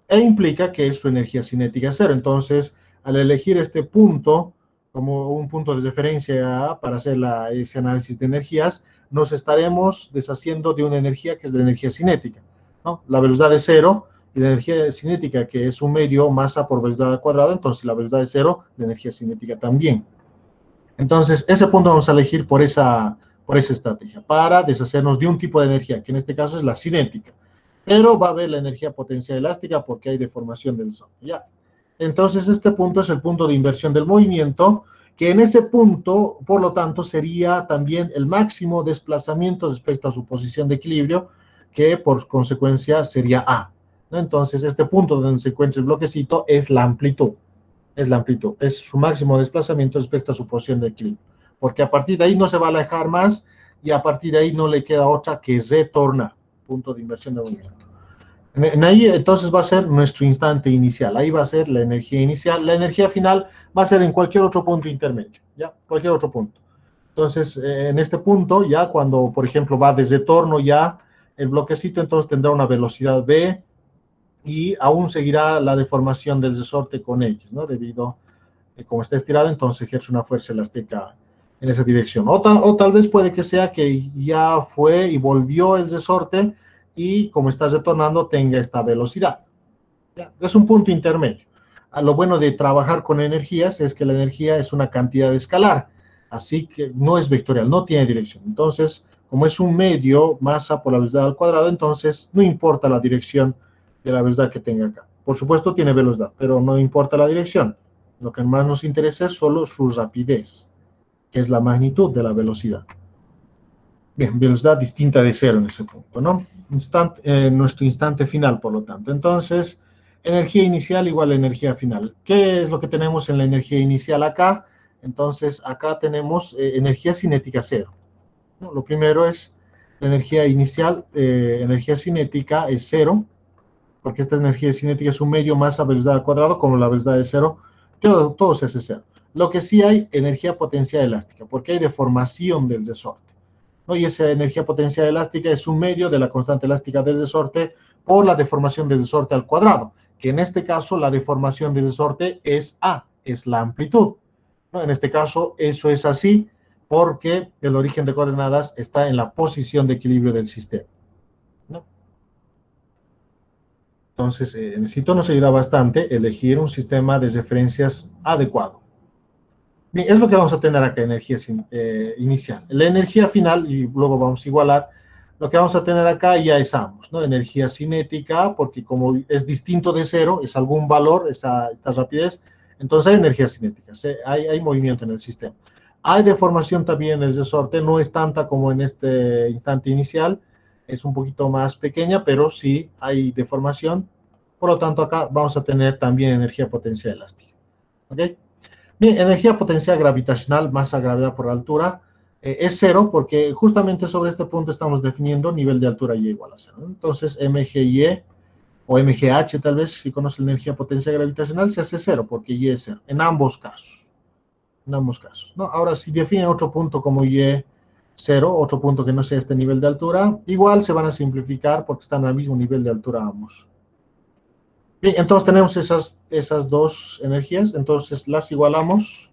e implica que su energía cinética es cero. Entonces, al elegir este punto como un punto de referencia para hacer ese análisis de energías, nos estaremos deshaciendo de una energía que es la energía cinética, ¿no? La velocidad es cero y la energía cinética, que es un medio masa por velocidad al cuadrado, entonces la velocidad es cero, la energía cinética también. Entonces, ese punto vamos a elegir por esa estrategia, para deshacernos de un tipo de energía, que en este caso es la cinética. Pero va a haber la energía potencial elástica porque hay deformación del Sol. ¿Ya? Entonces, este punto es el punto de inversión del movimiento, que en ese punto, por lo tanto, sería también el máximo desplazamiento respecto a su posición de equilibrio, que por consecuencia sería A, ¿no? Entonces, este punto donde se encuentra el bloquecito es la amplitud. Es su máximo desplazamiento respecto a su posición de equilibrio. Porque a partir de ahí no se va a alejar más y a partir de ahí no le queda otra que retornar. Punto de inversión de movimiento. En ahí entonces va a ser nuestro instante inicial. Ahí va a ser la energía inicial. La energía final va a ser en cualquier otro punto intermedio. ¿Ya? Cualquier otro punto. Entonces, en este punto, ya cuando, por ejemplo, va de retorno ya el bloquecito, entonces tendrá una velocidad V y aún seguirá la deformación del resorte con X, ¿no? Debido a como está estirado, entonces ejerce una fuerza elástica en esa dirección. O tal vez puede que sea que ya fue y volvió el resorte y como está retornando tenga esta velocidad. ¿Ya? Es un punto intermedio. Lo bueno de trabajar con energías es que la energía es una cantidad escalar, así que no es vectorial, no tiene dirección. Entonces, como es un medio, masa por la velocidad al cuadrado, entonces no importa la dirección de la velocidad que tenga acá. Por supuesto tiene velocidad, pero no importa la dirección. Lo que más nos interesa es solo su rapidez, que es la magnitud de la velocidad. Bien, velocidad distinta de cero en ese punto, ¿no? Nuestro instante final, por lo tanto. Entonces, energía inicial igual a energía final. ¿Qué es lo que tenemos en la energía inicial acá? Entonces, acá tenemos energía cinética cero, ¿no? Lo primero es la energía inicial, energía cinética es cero, porque esta energía cinética es un medio masa velocidad al cuadrado, como la velocidad es cero, todo se hace cero. Lo que sí hay energía potencial elástica, porque hay deformación del resorte, ¿no? Y esa energía potencial elástica es un medio de la constante elástica del resorte por la deformación del resorte al cuadrado, que en este caso la deformación del resorte es A, es la amplitud, ¿no? En este caso eso es así porque el origen de coordenadas está en la posición de equilibrio del sistema, ¿no? Entonces, necesito nos ayuda bastante elegir un sistema de referencias adecuado. Bien, es lo que vamos a tener acá, energía inicial. La energía final, y luego vamos a igualar, lo que vamos a tener acá ya es ambos, ¿no? Energía cinética, porque como es distinto de cero, es algún valor, esta rapidez, entonces hay energía cinética, hay movimiento en el sistema. Hay deformación también en el resorte, no es tanta como en este instante inicial, es un poquito más pequeña, pero sí hay deformación. Por lo tanto, acá vamos a tener también energía potencial elástica. ¿Ok? Bien, energía potencial gravitacional, masa, gravedad por altura, es cero porque justamente sobre este punto estamos definiendo nivel de altura y igual a cero, ¿no? Entonces, MGY o MGH tal vez, si conoce la energía potencial gravitacional, se hace cero porque Y es cero, en ambos casos. En ambos casos, ¿no? Ahora, si definen otro punto como Y cero, otro punto que no sea este nivel de altura, igual se van a simplificar porque están al mismo nivel de altura ambos. Bien, entonces tenemos esas dos energías, entonces las igualamos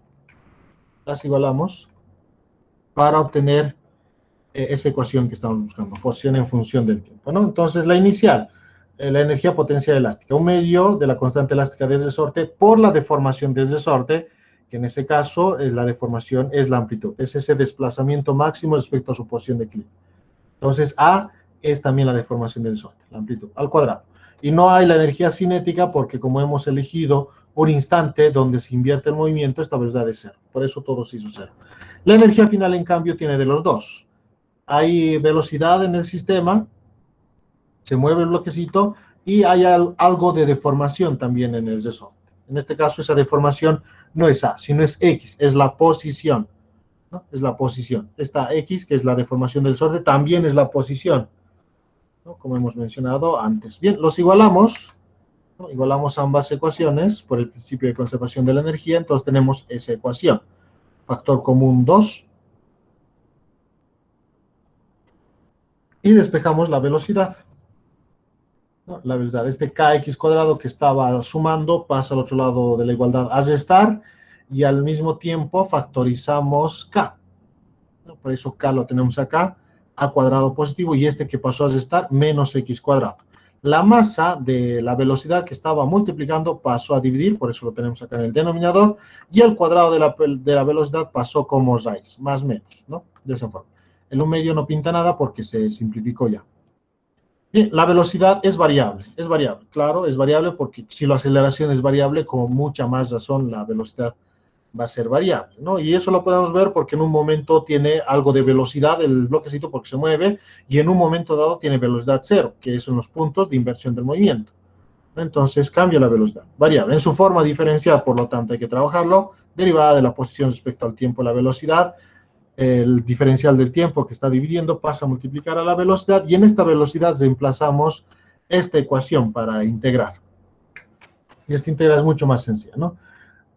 para obtener esa ecuación que estamos buscando, posición en función del tiempo, ¿no? Entonces, la inicial, la energía potencial elástica, un medio de la constante elástica del resorte por la deformación del resorte, que en ese caso la deformación es la amplitud, es ese desplazamiento máximo respecto a su posición de equilibrio. Entonces, A es también la deformación del resorte, la amplitud, al cuadrado. Y no hay la energía cinética porque como hemos elegido un instante donde se invierte el movimiento, esta velocidad es cero. Por eso todo se hizo cero. La energía final, en cambio, tiene de los dos. Hay velocidad en el sistema, se mueve el bloquecito y hay algo de deformación también en el resorte. En este caso, esa deformación no es A, sino es X, es la posición, ¿no? Es la posición. Esta X, que es la deformación del resorte, también es la posición, ¿no? Como hemos mencionado antes. Bien, los igualamos, ¿no? Igualamos ambas ecuaciones por el principio de conservación de la energía, entonces tenemos esa ecuación. Factor común 2. Y despejamos la velocidad. ¿No? La velocidad, este kx cuadrado que estaba sumando pasa al otro lado de la igualdad a restar y al mismo tiempo factorizamos k. ¿No? Por eso k lo tenemos acá, a cuadrado positivo, y este que pasó a restar, menos x cuadrado. La masa de la velocidad que estaba multiplicando pasó a dividir, por eso lo tenemos acá en el denominador, y el cuadrado de la velocidad pasó como raíz, más o menos, ¿no? De esa forma. En un medio no pinta nada porque se simplificó ya. Bien, la velocidad es variable, claro, es variable porque si la aceleración es variable, con mucha más razón la velocidad va a ser variable, ¿no? Y eso lo podemos ver porque en un momento tiene algo de velocidad el bloquecito porque se mueve y en un momento dado tiene velocidad cero, que son los puntos de inversión del movimiento. Entonces cambia la velocidad, variable. En su forma diferencial, por lo tanto hay que trabajarlo, derivada de la posición respecto al tiempo, la velocidad, el diferencial del tiempo que está dividiendo pasa a multiplicar a la velocidad y en esta velocidad reemplazamos esta ecuación para integrar. Y esta integral es mucho más sencilla, ¿no?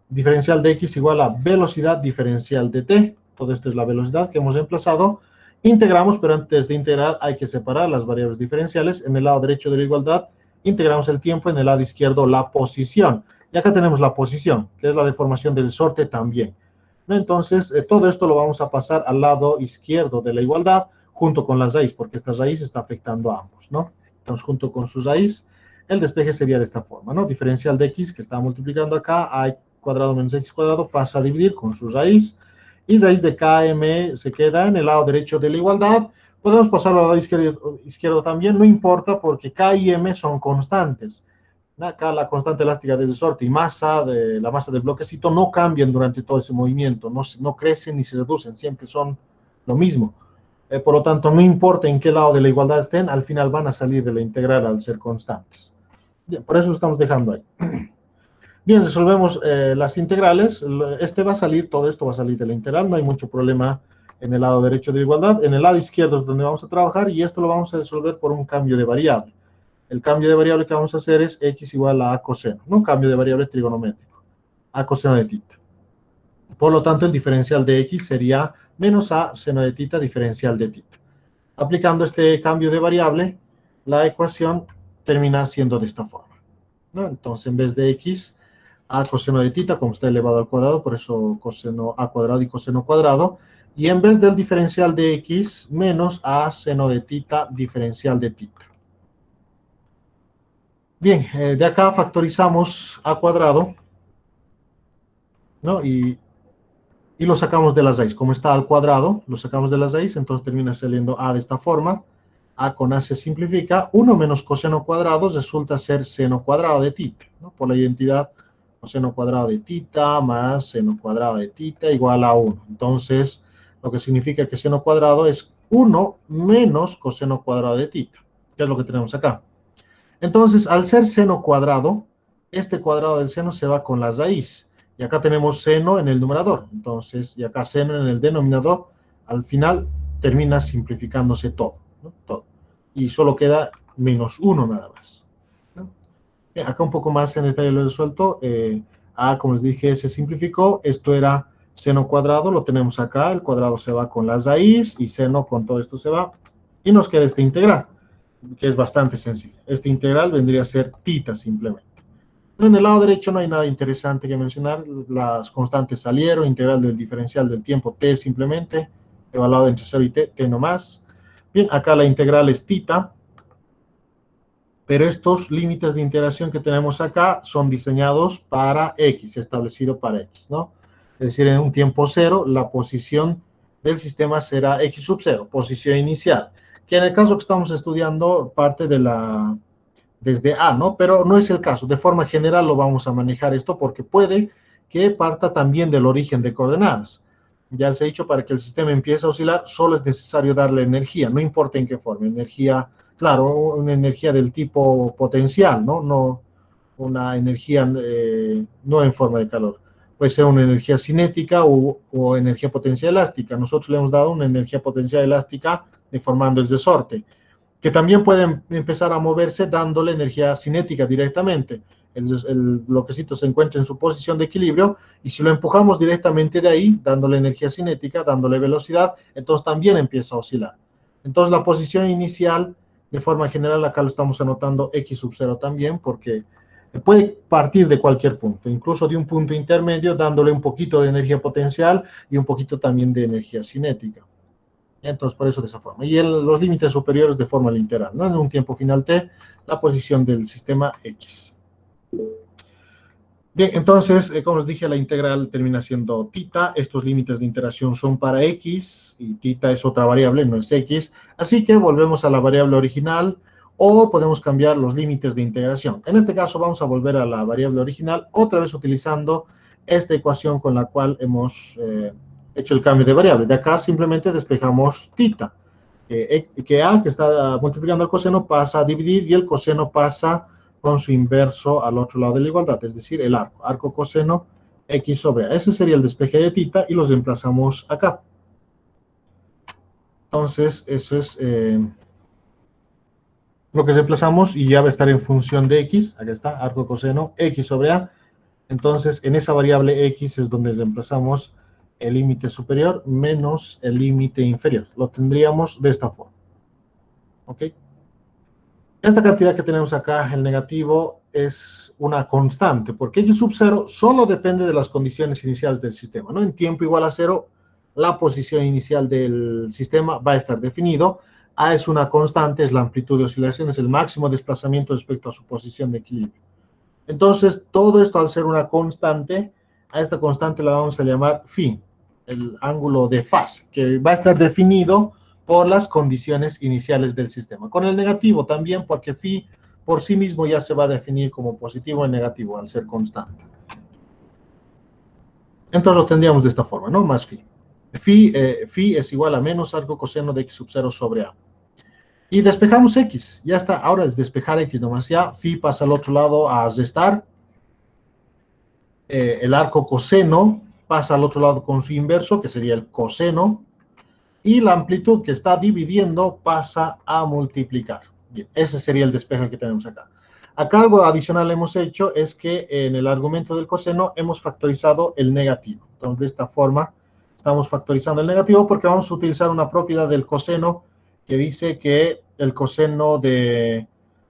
Diferencial de x igual a velocidad diferencial de t. Todo esto es la velocidad que hemos reemplazado. Integramos, pero antes de integrar hay que separar las variables diferenciales. En el lado derecho de la igualdad integramos el tiempo, en el lado izquierdo la posición. Y acá tenemos la posición, que es la deformación del resorte también. Entonces, todo esto lo vamos a pasar al lado izquierdo de la igualdad, junto con la raíz, porque esta raíz está afectando a ambos, ¿no? Entonces, junto con su raíz, el despeje sería de esta forma, ¿no? Diferencial de x, que está multiplicando acá, a cuadrado menos x cuadrado, pasa a dividir con su raíz, y raíz de km se queda en el lado derecho de la igualdad. Podemos pasarlo al lado izquierdo también, no importa, porque k y m son constantes. Acá la constante elástica del resorte y la masa del bloquecito no cambian durante todo ese movimiento, no crecen ni se reducen, siempre son lo mismo. Por lo tanto, no importa en qué lado de la igualdad estén, al final van a salir de la integral al ser constantes. Bien, por eso lo estamos dejando ahí. Bien, resolvemos las integrales. Todo esto va a salir de la integral, no hay mucho problema en el lado derecho de la igualdad. En el lado izquierdo es donde vamos a trabajar y esto lo vamos a resolver por un cambio de variable. El cambio de variable que vamos a hacer es x igual a coseno, ¿no? Un cambio de variable trigonométrico, a coseno de tita. Por lo tanto, el diferencial de x sería menos a seno de tita diferencial de tita. Aplicando este cambio de variable, la ecuación termina siendo de esta forma, ¿no? Entonces, en vez de x, a coseno de tita, como está elevado al cuadrado, por eso coseno a cuadrado y coseno cuadrado, y en vez del diferencial de x, menos a seno de tita diferencial de tita. Bien, de acá factorizamos a cuadrado, ¿no? Y lo sacamos de la raíz. Como está al cuadrado, lo sacamos de la raíz, entonces termina saliendo a de esta forma. A con a se simplifica. 1 menos coseno cuadrado resulta ser seno cuadrado de tita, ¿no? Por la identidad coseno cuadrado de tita más seno cuadrado de tita igual a 1. Entonces, lo que significa que seno cuadrado es 1 menos coseno cuadrado de tita, que es lo que tenemos acá. Entonces, al ser seno cuadrado, este cuadrado del seno se va con la raíz. Y acá tenemos seno en el numerador. Entonces, y acá seno en el denominador. Al final termina simplificándose todo, ¿no? Todo. Y solo queda menos 1 nada más, ¿no? Bien, acá un poco más en detalle lo he resuelto. Como les dije, se simplificó. Esto era seno cuadrado, lo tenemos acá. El cuadrado se va con la raíz y seno con todo esto se va. Y nos queda esta integral, que es bastante sencilla. Este integral vendría a ser tita simplemente. En el lado derecho no hay nada interesante que mencionar. Las constantes salieron, integral del diferencial del tiempo t simplemente, evaluado entre 0 y t nomás. Bien, acá la integral es θ, pero estos límites de integración que tenemos acá son diseñados para x, establecido para x, ¿no? Es decir, en un tiempo cero, la posición del sistema será x sub 0, posición inicial, que en el caso que estamos estudiando parte de desde A, ¿no? Pero no es el caso. De forma general lo vamos a manejar esto porque puede que parta también del origen de coordenadas. Ya les he dicho, para que el sistema empiece a oscilar, solo es necesario darle energía, no importa en qué forma, energía, claro, una energía del tipo potencial, ¿no? No una energía no en forma de calor. Puede ser una energía cinética o energía potencial elástica. Nosotros le hemos dado una energía potencial elástica deformando el resorte, que también pueden empezar a moverse dándole energía cinética directamente. El bloquecito se encuentra en su posición de equilibrio y si lo empujamos directamente de ahí, dándole energía cinética, dándole velocidad, entonces también empieza a oscilar. Entonces la posición inicial, de forma general, acá lo estamos anotando x sub 0 también, porque puede partir de cualquier punto, incluso de un punto intermedio, dándole un poquito de energía potencial y un poquito también de energía cinética. Entonces, por eso de esa forma. Y los límites superiores de forma literal, ¿no? En un tiempo final t, la posición del sistema x. Bien, entonces, como les dije, la integral termina siendo θ. Estos límites de interacción son para x, y θ es otra variable, no es x. Así que volvemos a la variable original, o podemos cambiar los límites de integración. En este caso, vamos a volver a la variable original, otra vez utilizando esta ecuación con la cual hemos hecho el cambio de variable. De acá simplemente despejamos θ. Que A, que está multiplicando el coseno, pasa a dividir y el coseno pasa con su inverso al otro lado de la igualdad, es decir, el arco coseno x sobre A. Ese sería el despeje de θ y los reemplazamos acá. Entonces, eso es lo que reemplazamos y ya va a estar en función de x. Acá está, arco coseno x sobre A. Entonces, en esa variable x es donde reemplazamos el límite superior menos el límite inferior. Lo tendríamos de esta forma. ¿Ok? Esta cantidad que tenemos acá, el negativo, es una constante, porque x sub 0 solo depende de las condiciones iniciales del sistema, ¿no? En tiempo igual a 0, la posición inicial del sistema va a estar definido. A es una constante, es la amplitud de oscilación, es el máximo desplazamiento respecto a su posición de equilibrio. Entonces, todo esto al ser una constante, a esta constante la vamos a llamar phi, el ángulo de faz, que va a estar definido por las condiciones iniciales del sistema. Con el negativo también, porque phi por sí mismo ya se va a definir como positivo o negativo al ser constante. Entonces lo tendríamos de esta forma, ¿no? Más phi. Phi es igual a menos arco coseno de x sub 0 sobre A. Y despejamos x, ya está, ahora es despejar x nomás ya, phi pasa al otro lado a restar, el arco coseno pasa al otro lado con su inverso, que sería el coseno, y la amplitud que está dividiendo pasa a multiplicar. Bien, ese sería el despeje que tenemos acá. Acá algo adicional hemos hecho es que en el argumento del coseno hemos factorizado el negativo. Entonces, de esta forma, estamos factorizando el negativo porque vamos a utilizar una propiedad del coseno que dice que el coseno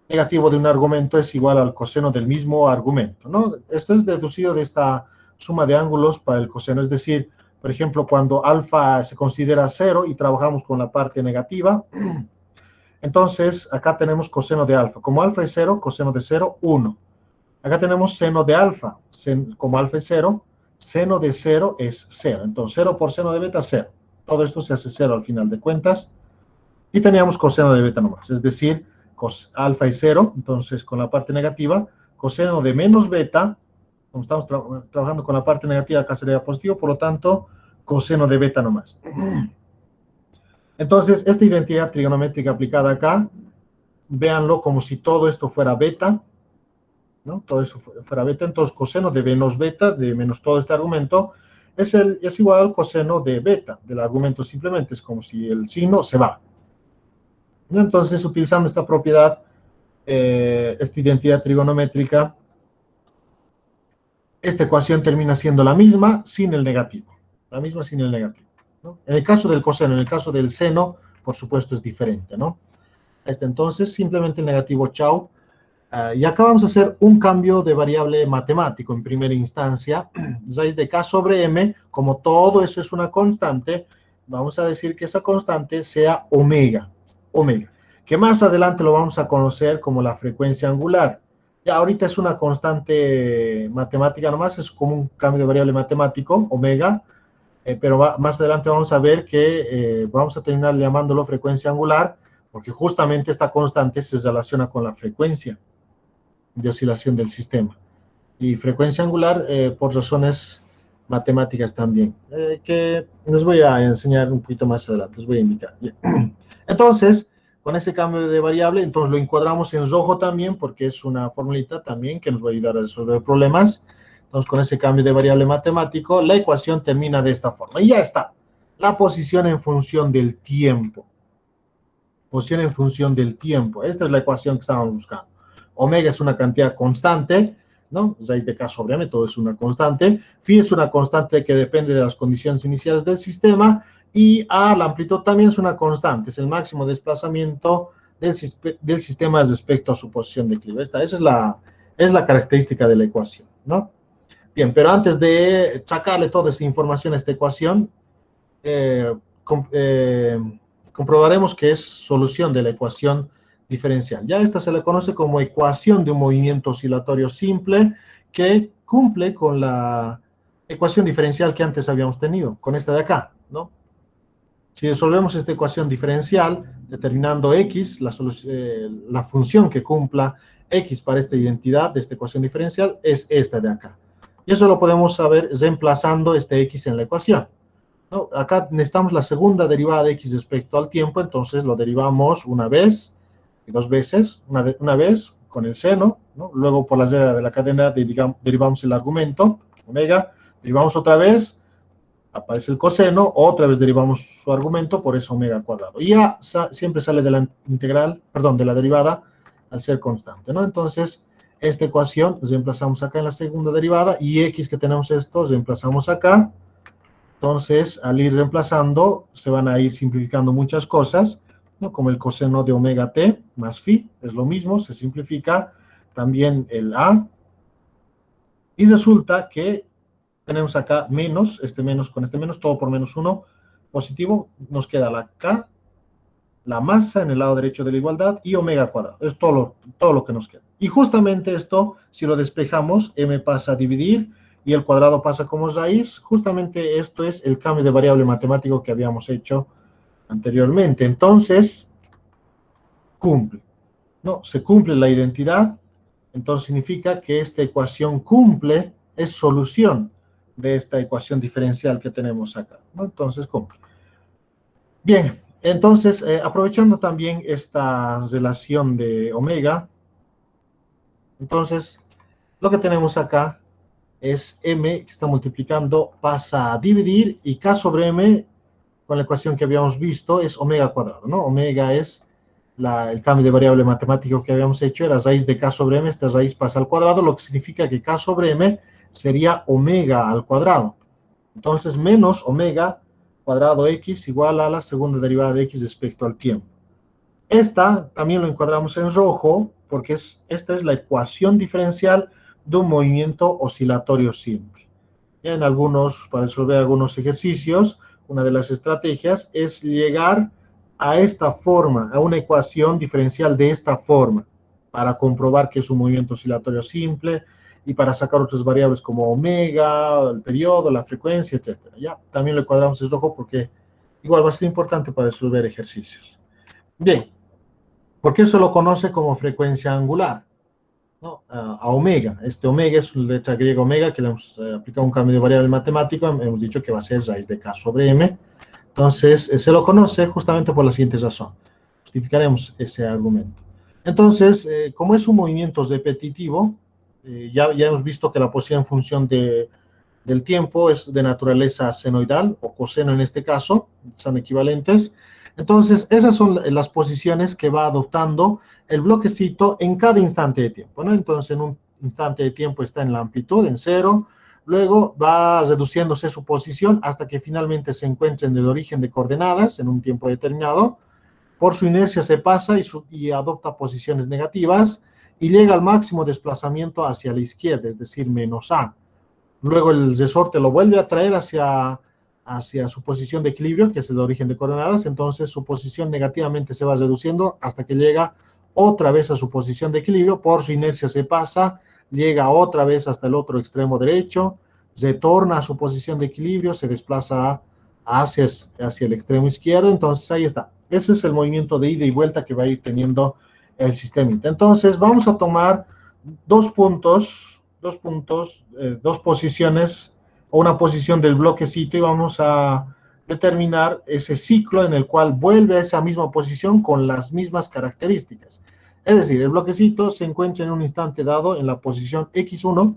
negativo de un argumento es igual al coseno del mismo argumento, ¿no? Esto es deducido de esta suma de ángulos para el coseno, es decir, por ejemplo, cuando alfa se considera 0 y trabajamos con la parte negativa, entonces acá tenemos coseno de alfa. Como alfa es 0, coseno de 0, 1. Acá tenemos seno de alfa. Como alfa es 0, seno de 0 es 0. Entonces 0 por seno de beta, 0. Todo esto se hace 0 al final de cuentas. Y teníamos coseno de beta nomás. Es decir, alfa es 0, entonces con la parte negativa, coseno de menos beta, como estamos trabajando con la parte negativa, acá sería positivo, por lo tanto, coseno de beta nomás. Entonces, esta identidad trigonométrica aplicada acá, véanlo como si todo esto fuera beta, ¿no? Todo eso fuera beta, entonces coseno de menos beta, de menos todo este argumento, es igual al coseno de beta del argumento, simplemente es como si el signo se va. Entonces, utilizando esta propiedad, esta identidad trigonométrica, esta ecuación termina siendo la misma sin el negativo. La misma sin el negativo, ¿no? En el caso del coseno, en el caso del seno, por supuesto es diferente, ¿no? Entonces, simplemente el negativo chau. Y acá vamos a hacer un cambio de variable matemático en primera instancia. Raíz de k sobre m, como todo eso es una constante, vamos a decir que esa constante sea omega, omega, que más adelante lo vamos a conocer como la frecuencia angular. Ya ahorita es una constante matemática nomás, es como un cambio de variable matemático, omega, pero más adelante vamos a ver que vamos a terminar llamándolo frecuencia angular, porque justamente esta constante se relaciona con la frecuencia de oscilación del sistema. Y frecuencia angular por razones matemáticas también, que les voy a enseñar un poquito más adelante, les voy a indicar. Bien. Entonces, con ese cambio de variable, entonces lo encuadramos en rojo también, porque es una formulita también que nos va a ayudar a resolver problemas. Entonces, con ese cambio de variable matemático, la ecuación termina de esta forma. Y ya está. La posición en función del tiempo. Posición en función del tiempo. Esta es la ecuación que estábamos buscando. Omega es una cantidad constante, ¿no? Raíz de K sobre M, todo es una constante. Phi es una constante que depende de las condiciones iniciales del sistema. Y A, la amplitud, también es una constante. Es el máximo desplazamiento del sistema respecto a su posición de equilibrio. Esa es la característica de la ecuación, ¿no? Bien, pero antes de sacarle toda esa información a esta ecuación, eh, comprobaremos que es solución de la ecuación diferencial. Ya esta se le conoce como ecuación de un movimiento oscilatorio simple que cumple con la ecuación diferencial que antes habíamos tenido, con esta de acá, ¿no? Si resolvemos esta ecuación diferencial, determinando x, la función que cumpla x para esta identidad de esta ecuación diferencial es esta de acá. Y eso lo podemos saber reemplazando este x en la ecuación, ¿no? Acá necesitamos la segunda derivada de x respecto al tiempo, entonces lo derivamos una vez y dos veces, una vez con el seno, ¿no? Luego por la regla de la cadena derivamos el argumento, omega, derivamos otra vez, aparece el coseno, otra vez derivamos su argumento, por eso omega cuadrado. Y ya siempre sale de la integral, perdón, de la derivada al ser constante, ¿no? Entonces, esta ecuación reemplazamos acá en la segunda derivada y x que tenemos esto, reemplazamos acá. Entonces, al ir reemplazando, se van a ir simplificando muchas cosas, ¿no? Como el coseno de omega t más phi, es lo mismo, se simplifica también el a. Y resulta que tenemos acá menos, este menos con este menos, todo por menos 1 positivo, nos queda la k, la masa en el lado derecho de la igualdad y omega cuadrado. Es todo lo que nos queda. Y justamente esto, si lo despejamos, m pasa a dividir y el cuadrado pasa como raíz. Justamente esto es el cambio de variable matemático que habíamos hecho anteriormente. Entonces, cumple, ¿no? Se cumple la identidad, entonces significa que esta ecuación cumple, es solución de esta ecuación diferencial que tenemos acá, ¿no? Entonces cumple. Bien, entonces, aprovechando también esta relación de omega, entonces, lo que tenemos acá es m que está multiplicando, pasa a dividir, y k sobre m, con la ecuación que habíamos visto, es omega cuadrado, ¿no? Omega es el cambio de variable matemático que habíamos hecho, era raíz de k sobre m, esta raíz pasa al cuadrado, lo que significa que k sobre m sería omega al cuadrado. Entonces, menos omega cuadrado x igual a la segunda derivada de x respecto al tiempo. Esta también lo encuadramos en rojo, porque esta es la ecuación diferencial de un movimiento oscilatorio simple. Ya para resolver algunos ejercicios, una de las estrategias es llegar a esta forma, a una ecuación diferencial de esta forma, para comprobar que es un movimiento oscilatorio simple y para sacar otras variables como omega, el periodo, la frecuencia, etc. Ya, también lo encuadramos en rojo porque igual va a ser importante para resolver ejercicios. Bien, ¿por qué se lo conoce como frecuencia angular? ¿No? A omega. Este omega es una letra griega omega que le hemos aplicado un cambio de variable matemático, hemos dicho que va a ser raíz de k sobre m. Entonces, se lo conoce justamente por la siguiente razón. Justificaremos ese argumento. Entonces, como es un movimiento repetitivo, ya hemos visto que la posición en función del tiempo es de naturaleza senoidal, o coseno en este caso, son equivalentes. Entonces, esas son las posiciones que va adoptando el bloquecito en cada instante de tiempo, ¿no? Entonces, en un instante de tiempo está en la amplitud, en 0, luego va reduciéndose su posición hasta que finalmente se encuentre en el origen de coordenadas en un tiempo determinado. Por su inercia se pasa y adopta posiciones negativas y llega al máximo desplazamiento hacia la izquierda, es decir, menos a. Luego el resorte lo vuelve a traer hacia hacia su posición de equilibrio, que es el origen de coordenadas, entonces su posición negativamente se va reduciendo hasta que llega otra vez a su posición de equilibrio, por su inercia se pasa, llega otra vez hasta el otro extremo derecho, retorna a su posición de equilibrio, se desplaza hacia el extremo izquierdo, entonces ahí está. Ese es el movimiento de ida y vuelta que va a ir teniendo el sistemita. Entonces vamos a tomar dos posiciones, o una posición del bloquecito, y vamos a determinar ese ciclo en el cual vuelve a esa misma posición con las mismas características. Es decir, el bloquecito se encuentra en un instante dado en la posición x1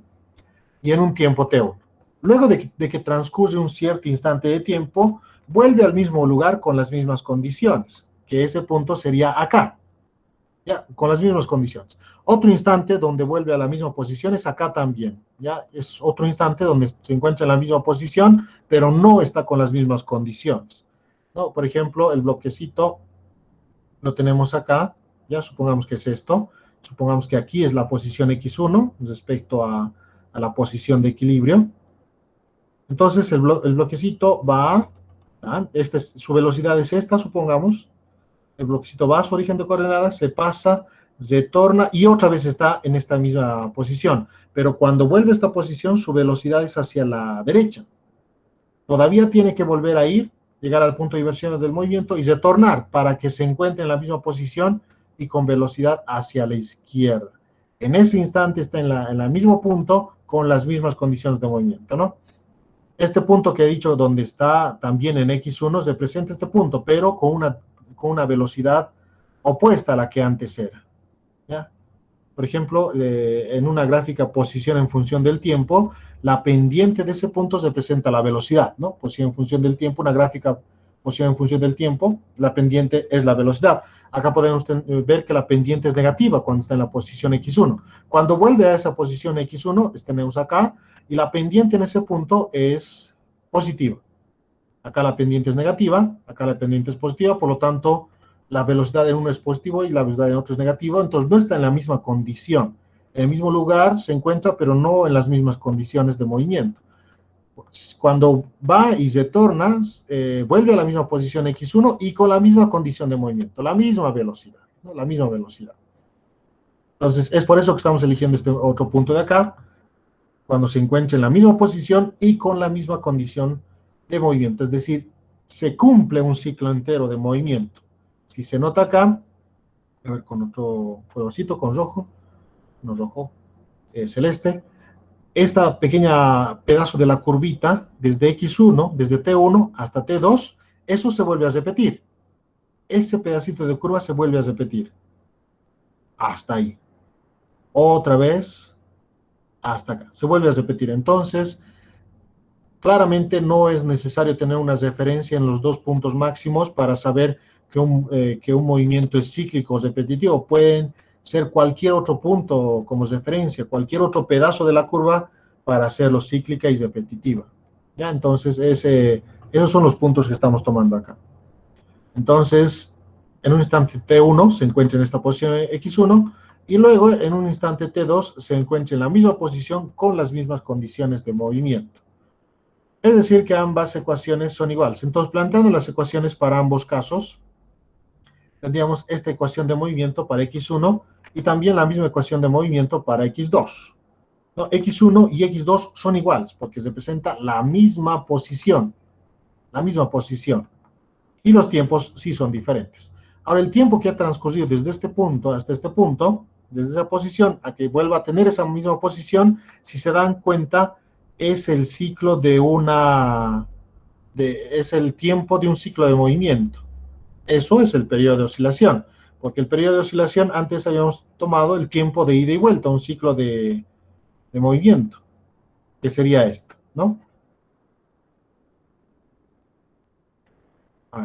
y en un tiempo t1. Luego de que transcurre un cierto instante de tiempo, vuelve al mismo lugar con las mismas condiciones, que ese punto sería acá, ya, con las mismas condiciones. Otro instante donde vuelve a la misma posición es acá también, ya, es otro instante donde se encuentra en la misma posición, pero no está con las mismas condiciones, ¿no? Por ejemplo, el bloquecito lo tenemos acá, ya, supongamos que es esto, supongamos que aquí es la posición x1 respecto a la posición de equilibrio. Entonces el bloquecito va, su velocidad es esta, supongamos, el bloquecito va a su origen de coordenadas, se pasa, retorna y otra vez está en esta misma posición. Pero cuando vuelve a esta posición, su velocidad es hacia la derecha. Todavía tiene que volver a ir, llegar al punto de inversión del movimiento y retornar para que se encuentre en la misma posición y con velocidad hacia la izquierda. En ese instante está en el mismo punto con las mismas condiciones de movimiento, ¿no? Este punto que he dicho, donde está también en x1, representa este punto, pero con una velocidad opuesta a la que antes era, ¿ya? Por ejemplo, en una gráfica posición en función del tiempo, la pendiente de ese punto representa la velocidad, ¿no? Posición en función del tiempo, una gráfica posición en función del tiempo, la pendiente es la velocidad. Acá podemos ver que la pendiente es negativa cuando está en la posición x1. Cuando vuelve a esa posición x1, tenemos acá, y la pendiente en ese punto es positiva. Acá la pendiente es negativa, acá la pendiente es positiva, por lo tanto, la velocidad en uno es positivo y la velocidad en otro es negativa, entonces no está en la misma condición. En el mismo lugar se encuentra, pero no en las mismas condiciones de movimiento. Cuando va y retorna, vuelve a la misma posición x1 y con la misma condición de movimiento, la misma velocidad, ¿no? La misma velocidad. Entonces, es por eso que estamos eligiendo este otro punto de acá, cuando se encuentra en la misma posición y con la misma condición de movimiento. Es decir, se cumple un ciclo entero de movimiento. Si se nota acá, a ver, con otro colorcito, con rojo, no rojo, celeste, esta pequeña pedazo de la curvita, desde x1, desde t1 hasta t2, eso se vuelve a repetir. Ese pedacito de curva se vuelve a repetir. Hasta ahí. Otra vez, hasta acá. Se vuelve a repetir. Entonces, claramente no es necesario tener una referencia en los dos puntos máximos para saber que un movimiento es cíclico o repetitivo. Pueden ser cualquier otro punto como referencia, cualquier otro pedazo de la curva para hacerlo cíclica y repetitiva. ¿Ya? Entonces, esos son los puntos que estamos tomando acá. Entonces, en un instante T1 se encuentra en esta posición X1 y luego en un instante T2 se encuentra en la misma posición con las mismas condiciones de movimiento. Es decir, que ambas ecuaciones son iguales. Entonces, planteando las ecuaciones para ambos casos, tendríamos esta ecuación de movimiento para x1 y también la misma ecuación de movimiento para x2. ¿No? x1 y x2 son iguales porque representa la misma posición. La misma posición. Y los tiempos sí son diferentes. Ahora, el tiempo que ha transcurrido desde este punto hasta este punto, desde esa posición a que vuelva a tener esa misma posición, si se dan cuenta, es el ciclo es el tiempo de un ciclo de movimiento. Eso es el periodo de oscilación, porque el periodo de oscilación antes habíamos tomado el tiempo de ida y vuelta, un ciclo de movimiento, que sería esto, ¿no?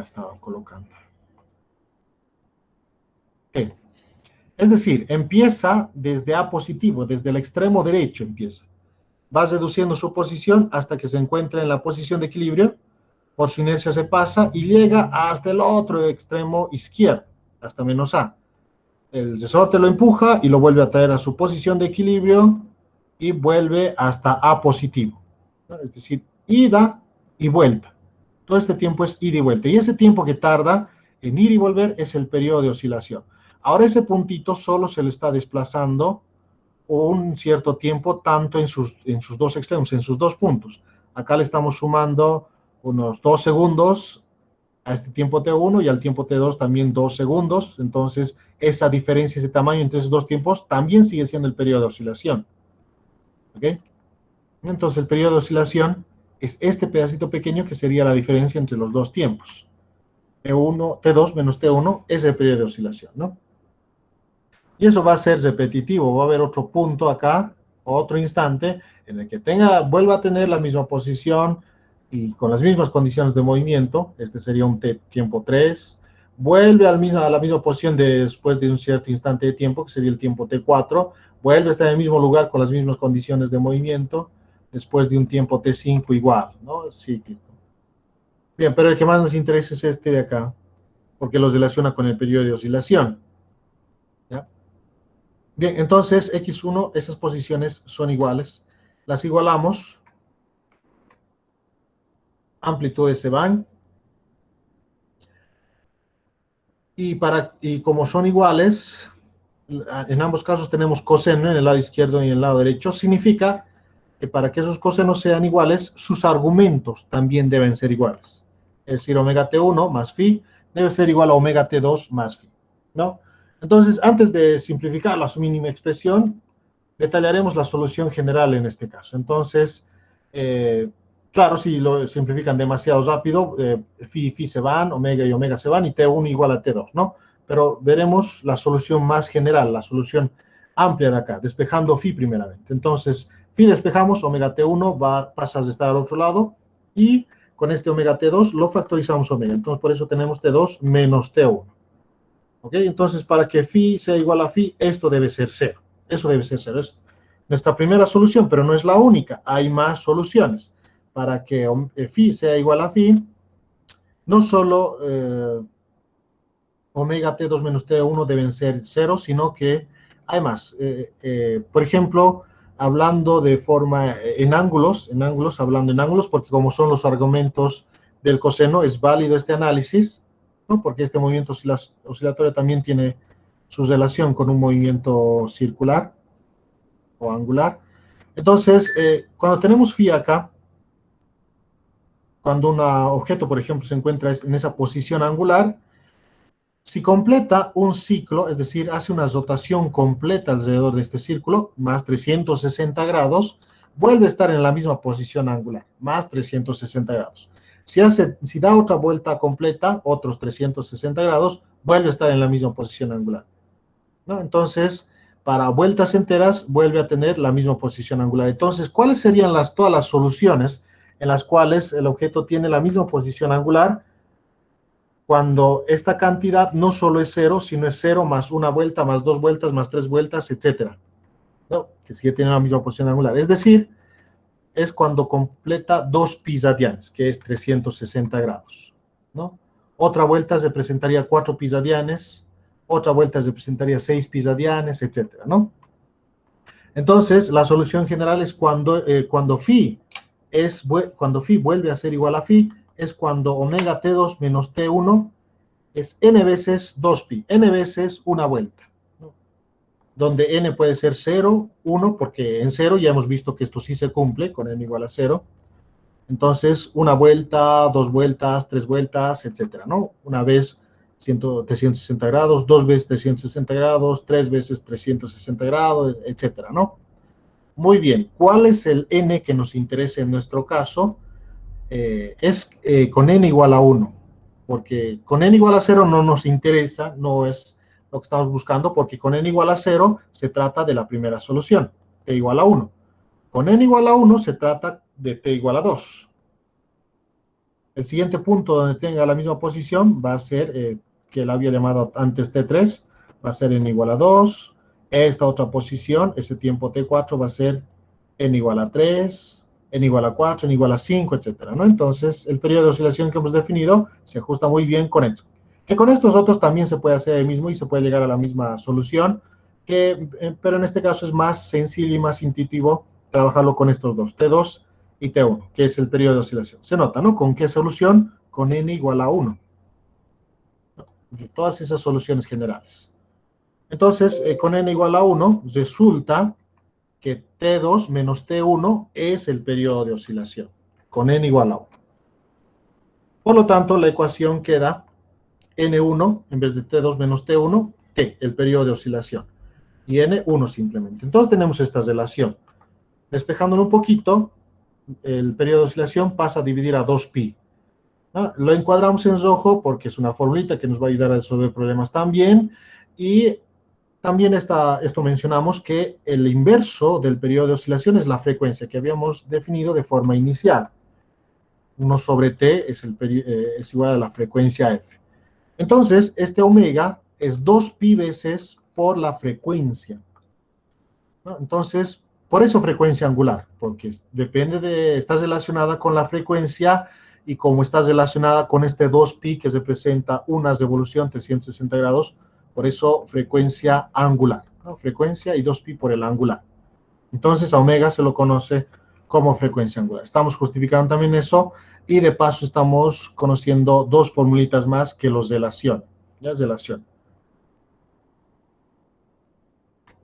Estaban colocando. Okay. Es decir, empieza desde A positivo, desde el extremo derecho empieza. Va reduciendo su posición hasta que se encuentra en la posición de equilibrio, por su inercia se pasa y llega hasta el otro extremo izquierdo, hasta menos A. El resorte lo empuja y lo vuelve a traer a su posición de equilibrio y vuelve hasta A positivo, ¿no? Es decir, ida y vuelta. Todo este tiempo es ida y vuelta. Y ese tiempo que tarda en ir y volver es el periodo de oscilación. Ahora ese puntito solo se le está desplazando un cierto tiempo tanto en sus dos extremos, en sus dos puntos. Acá le estamos sumando unos 2 segundos a este tiempo T1 y al tiempo T2 también 2 segundos. Entonces, esa diferencia, ese tamaño entre esos dos tiempos también sigue siendo el periodo de oscilación. ¿Ok? Entonces, el periodo de oscilación es este pedacito pequeño que sería la diferencia entre los dos tiempos. T1, T2 menos T1 es el periodo de oscilación, ¿no? Y eso va a ser repetitivo, va a haber otro punto acá, otro instante, en el que vuelva a tener la misma posición y con las mismas condiciones de movimiento. Este sería un tiempo 3. Vuelve a la misma posición después de un cierto instante de tiempo, que sería el tiempo T4. Vuelve a estar en el mismo lugar con las mismas condiciones de movimiento, después de un tiempo T5 igual, ¿no? Cíclico. Bien, pero el que más nos interesa es este de acá, porque los relaciona con el periodo de oscilación. ¿Ya? Bien, entonces X1, esas posiciones son iguales. Las igualamos. Amplitudes se van. Y como son iguales, en ambos casos tenemos coseno en el lado izquierdo y en el lado derecho. Significa que para que esos cosenos sean iguales, sus argumentos también deben ser iguales. Es decir, omega T1 más phi debe ser igual a omega T2 más phi, ¿no? Entonces, antes de simplificar la su mínima expresión, detallaremos la solución general en este caso. Entonces, claro, si lo simplifican demasiado rápido, phi y phi se van, omega y omega se van, y T1 igual a T2, ¿no? Pero veremos la solución más general, la solución amplia de acá, despejando phi primeramente. Entonces, phi despejamos, omega T1 pasa a estar al otro lado, y con este omega T2 lo factorizamos omega. Entonces, por eso tenemos T2 menos T1. ¿Ok? Entonces, para que phi sea igual a phi, esto debe ser 0. Eso debe ser 0. Es nuestra primera solución, pero no es la única. Hay más soluciones. Para que phi sea igual a phi, no solo omega T2 menos T1 deben ser 0, sino que hay más. Por ejemplo, hablando de forma en ángulos, hablando en ángulos, porque como son los argumentos del coseno, es válido este análisis, ¿no? Porque este movimiento oscilatorio también tiene su relación con un movimiento circular o angular. Entonces, cuando tenemos phi acá, cuando un objeto, por ejemplo, se encuentra en esa posición angular, si completa un ciclo, es decir, hace una rotación completa alrededor de este círculo, más 360 grados, vuelve a estar en la misma posición angular, más 360 grados. Si da otra vuelta completa, otros 360 grados, vuelve a estar en la misma posición angular, ¿no? Entonces, para vueltas enteras, vuelve a tener la misma posición angular. Entonces, ¿cuáles serían todas las soluciones en las cuales el objeto tiene la misma posición angular cuando esta cantidad no solo es 0, sino es 0 más una vuelta, más dos vueltas, más tres vueltas, etcétera, ¿no? Que sigue teniendo la misma posición angular? Es decir, es cuando completa 2 pi radianes, que es 360 grados, ¿no? Otra vuelta representaría 4 pi radianes, otra vuelta representaría 6 pi radianes, etcétera, ¿no? Entonces, la solución general es cuando phi vuelve a ser igual a phi, es cuando omega T2 menos T1 es n veces 2pi, n veces una vuelta, ¿no? Donde n puede ser 0, 1, porque en 0 ya hemos visto que esto sí se cumple con n igual a 0. Entonces, una vuelta, dos vueltas, tres vueltas, etcétera, ¿no? Una vez 360 grados, dos veces 360 grados, tres veces 360 grados, etcétera, ¿no? Muy bien, ¿cuál es el n que nos interesa en nuestro caso? Es con n igual a 1, porque con n igual a 0 no nos interesa, no es lo que estamos buscando, porque con n igual a 0 se trata de la primera solución, t igual a 1. Con n igual a 1 se trata de t igual a 2. El siguiente punto donde tenga la misma posición va a ser, que la había llamado antes t3, va a ser n igual a 2. Esta otra posición, ese tiempo t4 va a ser n igual a 3, n igual a 4, n igual a 5, etcétera, ¿no? Entonces, el periodo de oscilación que hemos definido se ajusta muy bien con esto. Que con estos otros también se puede hacer el mismo y se puede llegar a la misma solución, pero en este caso es más sencillo y más intuitivo trabajarlo con estos dos, T2 y T1, que es el periodo de oscilación. Se nota, ¿no? ¿Con qué solución? Con n igual a 1. De todas esas soluciones generales. Entonces, con n igual a 1, resulta que T2 menos T1 es el periodo de oscilación, con n igual a 1. Por lo tanto, la ecuación queda N1 en vez de T2 menos T1, T, el periodo de oscilación, y N1 simplemente. Entonces tenemos esta relación. Despejándolo un poquito, el periodo de oscilación pasa a dividir a 2pi. ¿No? Lo encuadramos en rojo porque es una formulita que nos va a ayudar a resolver problemas también. Y también esto mencionamos que el inverso del periodo de oscilación es la frecuencia que habíamos definido de forma inicial. 1 sobre t es igual a la frecuencia f. Entonces, este omega es 2pi veces por la frecuencia, ¿no? Entonces, por eso frecuencia angular, porque está relacionada con la frecuencia y como está relacionada con este 2pi que representa una revolución 360 grados, por eso frecuencia angular, ¿no? Frecuencia y 2pi por el angular. Entonces, a omega se lo conoce como frecuencia angular. Estamos justificando también eso y de paso estamos conociendo dos formulitas más que los relación. ¿Ya? Relación.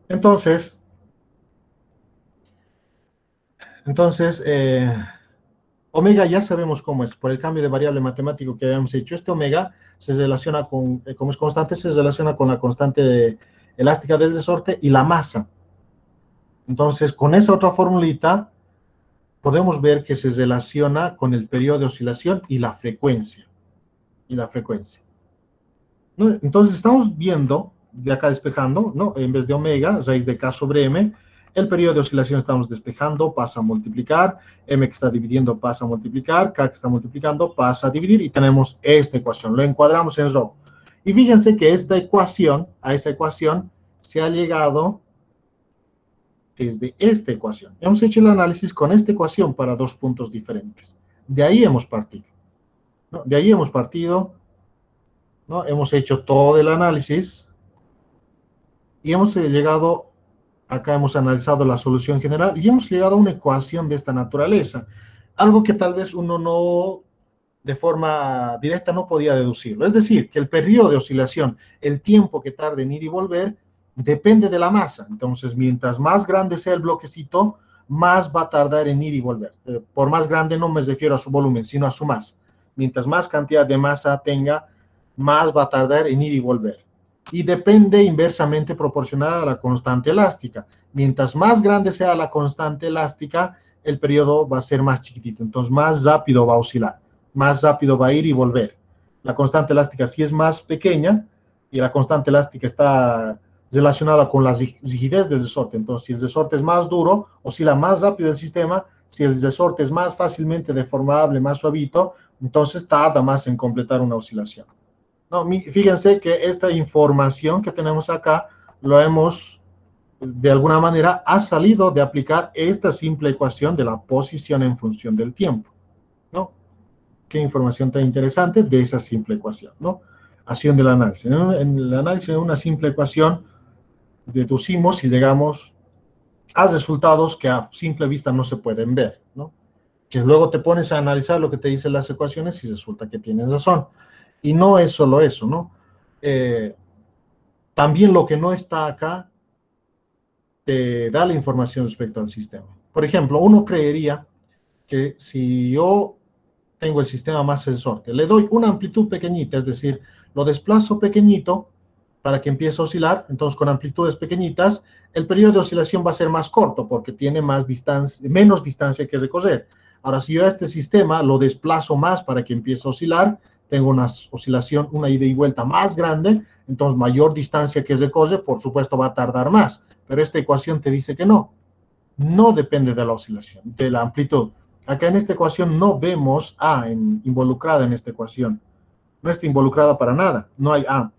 Entonces, omega ya sabemos cómo es, por el cambio de variable matemático que habíamos hecho. Este omega se relaciona con, como es constante, se relaciona con la constante elástica del resorte y la masa. Entonces, con esa otra formulita, podemos ver que se relaciona con el periodo de oscilación y la frecuencia. ¿No? Entonces, estamos viendo, de acá despejando, ¿no? En vez de omega, raíz de k sobre m, el periodo de oscilación estamos despejando, pasa a multiplicar, m que está dividiendo pasa a multiplicar, k que está multiplicando pasa a dividir, y tenemos esta ecuación, lo encuadramos en rojo. Y fíjense que a esta ecuación se ha llegado desde esta ecuación. Hemos hecho el análisis con esta ecuación para dos puntos diferentes. De ahí hemos partido, ¿no? De ahí hemos partido, ¿no? Hemos hecho todo el análisis y hemos llegado, acá hemos analizado la solución general y hemos llegado a una ecuación de esta naturaleza. Algo que tal vez uno no, de forma directa, no podía deducirlo. Es decir, que el periodo de oscilación, el tiempo que tarda en ir y volver, depende de la masa. Entonces, mientras más grande sea el bloquecito, más va a tardar en ir y volver. Por más grande no me refiero a su volumen, sino a su masa. Mientras más cantidad de masa tenga, más va a tardar en ir y volver. Y depende inversamente proporcional a la constante elástica. Mientras más grande sea la constante elástica, el periodo va a ser más chiquitito. Entonces, más rápido va a oscilar. Más rápido va a ir y volver. La constante elástica, si es más pequeña, y la constante elástica está relacionada con la rigidez del resorte. Entonces, si el resorte es más duro, oscila más rápido el sistema. Si el resorte es más fácilmente deformable, más suavito, entonces tarda más en completar una oscilación. No, fíjense que esta información que tenemos acá, lo hemos, de alguna manera, ha salido de aplicar esta simple ecuación de la posición en función del tiempo, ¿no? Qué información tan interesante de esa simple ecuación, ¿no? Acción del análisis. En el análisis de una simple ecuación, deducimos y llegamos a resultados que a simple vista no se pueden ver, ¿no? Que luego te pones a analizar lo que te dicen las ecuaciones y resulta que tienes razón. Y no es solo eso, ¿no? También lo que no está acá te da la información respecto al sistema. Por ejemplo, uno creería que si yo tengo el sistema más resorte, le doy una amplitud pequeñita, es decir, lo desplazo pequeñito para que empiece a oscilar, entonces con amplitudes pequeñitas, el periodo de oscilación va a ser más corto porque tiene menos distancia que recorrer. Ahora, si yo a este sistema lo desplazo más para que empiece a oscilar, tengo una oscilación, una ida y vuelta más grande, entonces mayor distancia que recorre, por supuesto va a tardar más. Pero esta ecuación te dice que no depende de la oscilación, de la amplitud. Acá en esta ecuación no vemos A involucrada en esta ecuación. No está involucrada para nada, no hay A.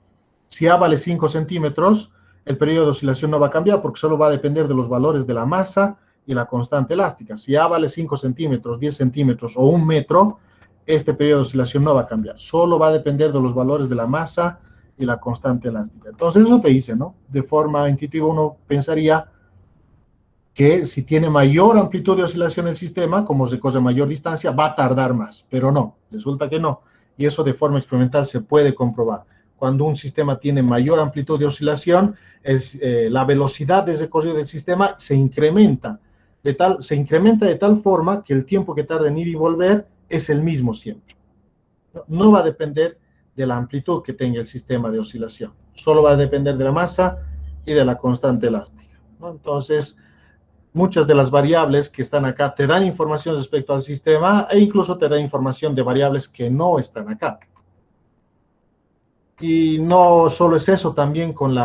Si A vale 5 centímetros, el periodo de oscilación no va a cambiar porque solo va a depender de los valores de la masa y la constante elástica. Si A vale 5 centímetros, 10 centímetros o 1 metro, este periodo de oscilación no va a cambiar. Solo va a depender de los valores de la masa y la constante elástica. Entonces eso te dice, ¿no? De forma intuitiva uno pensaría, que si tiene mayor amplitud de oscilación el sistema, como recorre mayor distancia, va a tardar más, pero no, resulta que no. Y eso de forma experimental se puede comprobar. Cuando un sistema tiene mayor amplitud de oscilación, la velocidad de recorrido del sistema se incrementa de tal forma que el tiempo que tarda en ir y volver es el mismo siempre. No va a depender de la amplitud que tenga el sistema de oscilación, solo va a depender de la masa y de la constante elástica, ¿no? Entonces, muchas de las variables que están acá te dan información respecto al sistema e incluso te dan información de variables que no están acá. Y no solo es eso, también con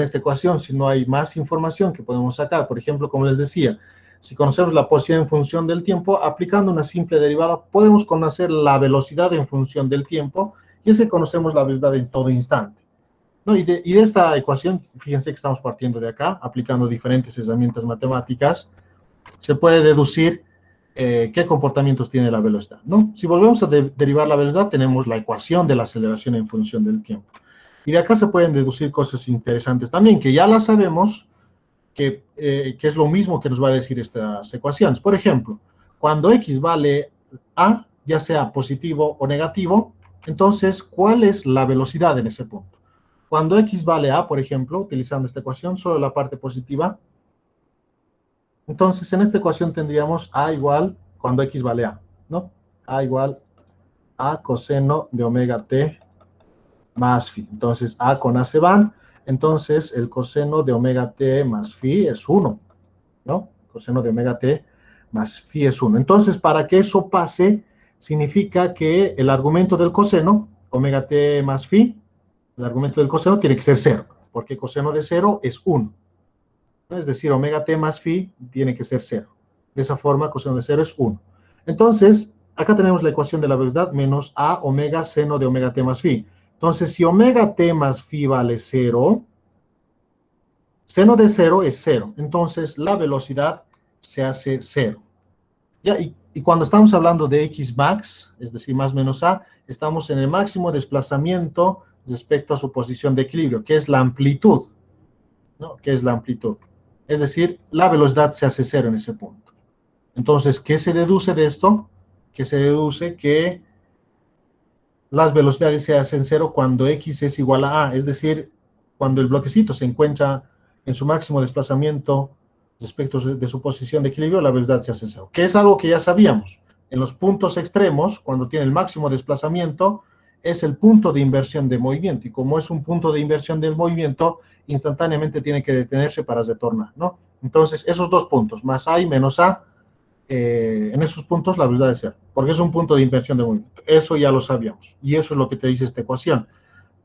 esta ecuación, sino hay más información que podemos sacar. Por ejemplo, como les decía, si conocemos la posición en función del tiempo, aplicando una simple derivada, podemos conocer la velocidad en función del tiempo, y así conocemos la velocidad en todo instante, ¿no? Y de esta ecuación, fíjense que estamos partiendo de acá, aplicando diferentes herramientas matemáticas, se puede deducir qué comportamientos tiene la velocidad, ¿no? Si volvemos a derivar la velocidad, tenemos la ecuación de la aceleración en función del tiempo. Y de acá se pueden deducir cosas interesantes también, que ya las sabemos, que es lo mismo que nos va a decir estas ecuaciones. Por ejemplo, cuando x vale a, ya sea positivo o negativo, entonces, ¿cuál es la velocidad en ese punto? Cuando x vale a, por ejemplo, utilizando esta ecuación, solo la parte positiva, entonces en esta ecuación tendríamos a igual, cuando x vale a, ¿no? A igual a coseno de omega t más phi. Entonces a con a se van, entonces el coseno de omega t más phi es 1, ¿no? Coseno de omega t más phi es 1. Entonces, para que eso pase, significa que el argumento del coseno, omega t más phi, el argumento del coseno tiene que ser 0, porque coseno de 0 es 1. Es decir, omega t más phi tiene que ser 0. De esa forma, coseno de 0 es 1. Entonces, acá tenemos la ecuación de la velocidad menos a omega seno de omega t más phi. Entonces, si omega t más phi vale 0, seno de 0 es 0. Entonces, la velocidad se hace 0. ¿Ya? Y cuando estamos hablando de x max, es decir, más menos a, estamos en el máximo desplazamiento respecto a su posición de equilibrio, que es la amplitud, ¿no? Que es la amplitud. Es decir, la velocidad se hace 0 en ese punto. Entonces, ¿qué se deduce de esto? Que se deduce que las velocidades se hacen 0 cuando x es igual a, es decir, cuando el bloquecito se encuentra en su máximo desplazamiento respecto de su posición de equilibrio, la velocidad se hace 0, que es algo que ya sabíamos. En los puntos extremos, cuando tiene el máximo desplazamiento, es el punto de inversión de movimiento, y como es un punto de inversión del movimiento, instantáneamente tiene que detenerse para retornar, ¿no? Entonces, esos dos puntos, más a y menos a, en esos puntos la velocidad es 0, porque es un punto de inversión de movimiento. Eso ya lo sabíamos, y eso es lo que te dice esta ecuación.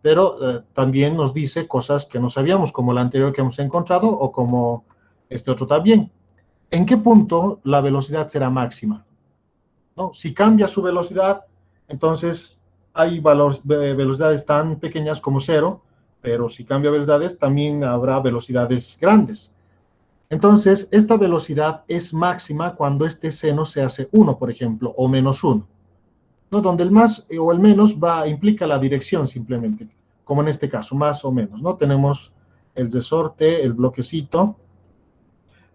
Pero también nos dice cosas que no sabíamos, como la anterior que hemos encontrado, o como este otro también. ¿En qué punto la velocidad será máxima? ¿No? Si cambia su velocidad, entonces hay velocidades tan pequeñas como 0, pero si cambia velocidades, también habrá velocidades grandes. Entonces, esta velocidad es máxima cuando este seno se hace 1, por ejemplo, o menos 1, ¿no? Donde el más o el menos implica la dirección simplemente, como en este caso, más o menos, ¿no? Tenemos el resorte, el bloquecito.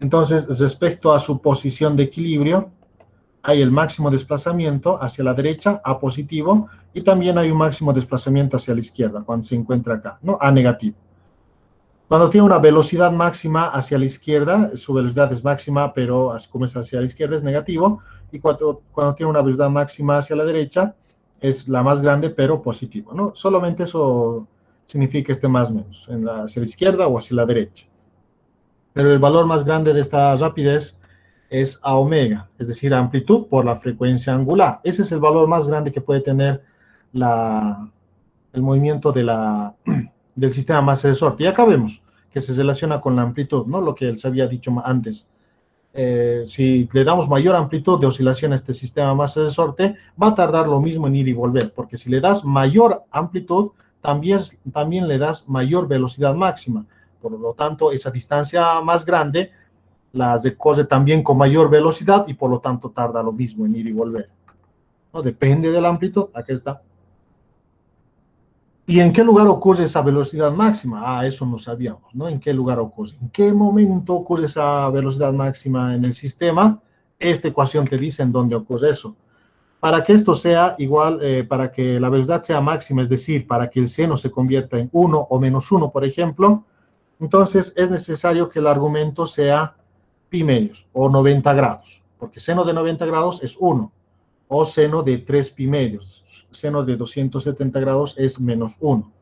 Entonces, respecto a su posición de equilibrio, hay el máximo desplazamiento hacia la derecha, A positivo, y también hay un máximo desplazamiento hacia la izquierda, cuando se encuentra acá, ¿no? A negativo. Cuando tiene una velocidad máxima hacia la izquierda, su velocidad es máxima, pero como es hacia la izquierda es negativo, y cuando tiene una velocidad máxima hacia la derecha, es la más grande, pero positivo, ¿no? Solamente eso significa este más o menos, hacia la izquierda o hacia la derecha. Pero el valor más grande de esta rapidez es a omega, es decir, amplitud por la frecuencia angular. Ese es el valor más grande que puede tener el movimiento del sistema masa resorte. Y acá vemos que se relaciona con la amplitud, ¿no? Lo que les había dicho antes. Si le damos mayor amplitud de oscilación a este sistema masa resorte, va a tardar lo mismo en ir y volver, porque si le das mayor amplitud, también le das mayor velocidad máxima. Por lo tanto, esa distancia más grande la recorre también con mayor velocidad y por lo tanto tarda lo mismo en ir y volver, ¿no? Depende de la amplitud. Aquí está. ¿Y en qué lugar ocurre esa velocidad máxima? Ah, eso no sabíamos, ¿no? ¿En qué lugar ocurre? ¿En qué momento ocurre esa velocidad máxima en el sistema? Esta ecuación te dice en dónde ocurre eso. Para que esto sea igual, para que la velocidad sea máxima, es decir, para que el seno se convierta en 1 o menos 1, por ejemplo, entonces es necesario que el argumento sea pi medios o 90 grados, porque seno de 90 grados es 1, o seno de 3 pi medios, seno de 270 grados es menos 1.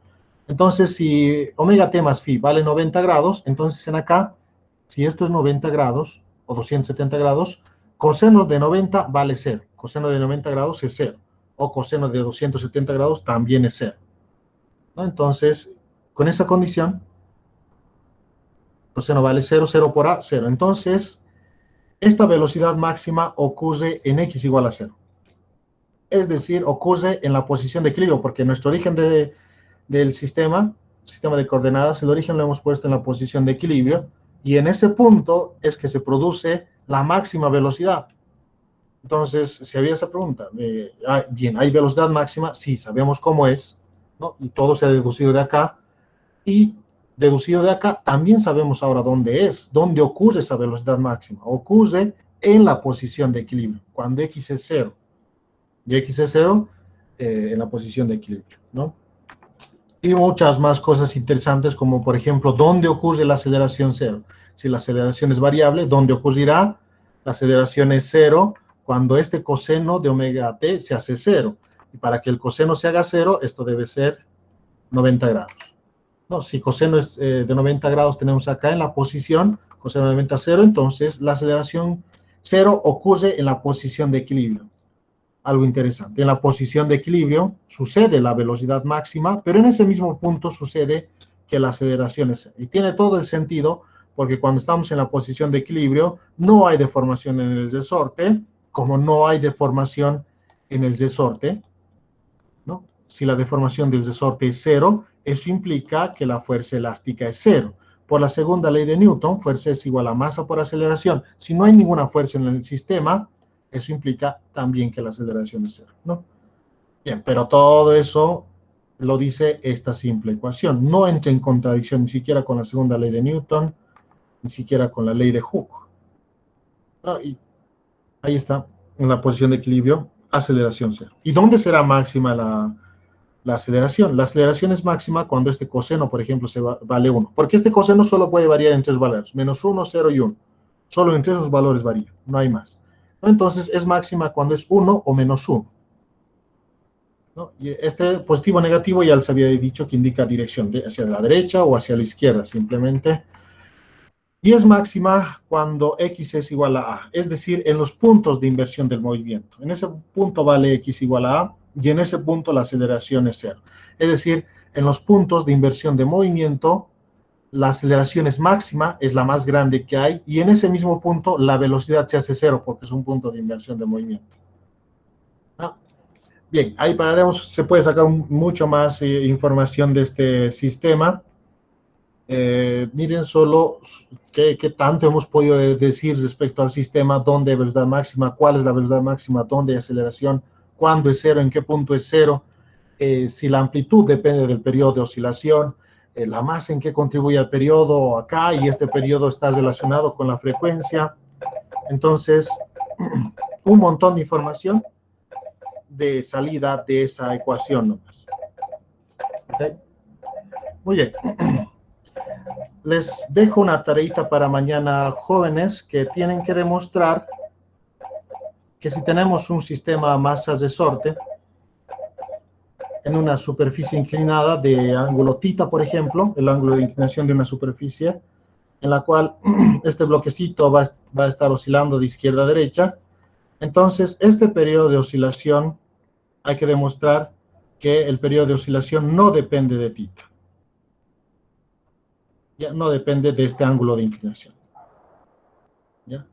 Entonces, si omega t más phi vale 90 grados, entonces en acá, si esto es 90 grados o 270 grados, coseno de 90 vale 0. Coseno de 90 grados es 0. O coseno de 270 grados también es 0. ¿No? Entonces, con esa condición, coseno vale 0, 0 por a, 0. Entonces, esta velocidad máxima ocurre en x igual a 0. Es decir, ocurre en la posición de equilibrio, porque nuestro origen del sistema de coordenadas, el origen lo hemos puesto en la posición de equilibrio, y en ese punto es que se produce la máxima velocidad. Entonces, si había esa pregunta, bien, ¿hay velocidad máxima? Sí, sabemos cómo es, ¿no? Y todo se ha deducido de acá, y deducido de acá, también sabemos ahora dónde es, dónde ocurre esa velocidad máxima. Ocurre en la posición de equilibrio, cuando x es 0. Y x es 0 en la posición de equilibrio, ¿no? Y muchas más cosas interesantes, como por ejemplo, ¿dónde ocurre la aceleración 0? Si la aceleración es variable, ¿dónde ocurrirá? La aceleración es 0 cuando este coseno de omega t se hace 0. Y para que el coseno se haga 0, esto debe ser 90 grados. No, si coseno es de 90 grados tenemos acá en la posición, coseno de 90 0, entonces la aceleración 0 ocurre en la posición de equilibrio. Algo interesante. En la posición de equilibrio sucede la velocidad máxima, pero en ese mismo punto sucede que la aceleración es cero. Y tiene todo el sentido porque cuando estamos en la posición de equilibrio no hay deformación en el resorte, como no hay deformación en el resorte, ¿no? Si la deformación del resorte es cero, eso implica que la fuerza elástica es cero. Por la segunda ley de Newton, fuerza es igual a masa por aceleración. Si no hay ninguna fuerza en el sistema, eso implica también que la aceleración es cero, ¿no? Bien, pero todo eso lo dice esta simple ecuación. No entra en contradicción ni siquiera con la segunda ley de Newton, ni siquiera con la ley de Hooke. Y ahí está, en la posición de equilibrio, aceleración cero. ¿Y dónde será máxima la aceleración? La aceleración es máxima cuando este coseno, por ejemplo, vale 1. Porque este coseno solo puede variar en tres valores, menos 1, 0 y 1. Solo entre esos valores varía, no hay más. Entonces es máxima cuando es 1 o menos 1. ¿No? Y este positivo o negativo ya les había dicho que indica dirección hacia la derecha o hacia la izquierda, simplemente. Y es máxima cuando x es igual a a, es decir, en los puntos de inversión del movimiento. En ese punto vale x igual a a, y en ese punto la aceleración es cero. Es decir, en los puntos de inversión de movimiento, la aceleración es máxima, es la más grande que hay, y en ese mismo punto la velocidad se hace cero, porque es un punto de inversión de movimiento. ¿Ah? Bien, ahí pararemos, se puede sacar mucho más información de este sistema. Miren solo qué tanto hemos podido decir respecto al sistema, dónde hay velocidad máxima, cuál es la velocidad máxima, dónde hay aceleración, cuándo es cero, en qué punto es cero, si la amplitud depende del periodo de oscilación, la masa en qué contribuye al periodo acá, y este periodo está relacionado con la frecuencia. Entonces, un montón de información de salida de esa ecuación nomás. ¿Okay? Muy bien. Les dejo una tareita para mañana, jóvenes, que tienen que demostrar que si tenemos un sistema masa-resorte en una superficie inclinada de ángulo θ, por ejemplo, el ángulo de inclinación de una superficie, en la cual este bloquecito va a estar oscilando de izquierda a derecha, entonces este periodo de oscilación hay que demostrar que el periodo de oscilación no depende de θ. Ya no depende de este ángulo de inclinación. ¿Ya?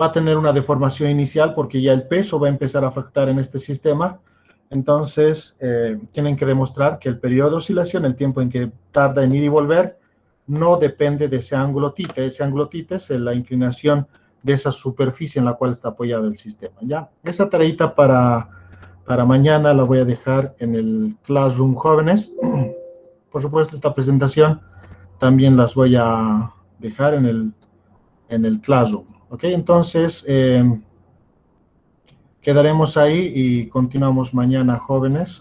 Va a tener una deformación inicial porque ya el peso va a empezar a afectar en este sistema. Entonces, tienen que demostrar que el periodo de oscilación, el tiempo en que tarda en ir y volver, no depende de ese ángulo θ. Ese ángulo θ es la inclinación de esa superficie en la cual está apoyado el sistema. ¿Ya? Esa tareita para Para mañana la voy a dejar en el Classroom jóvenes. Por supuesto, esta presentación también las voy a dejar en el Classroom. ¿Ok? Entonces, quedaremos ahí y continuamos mañana, jóvenes.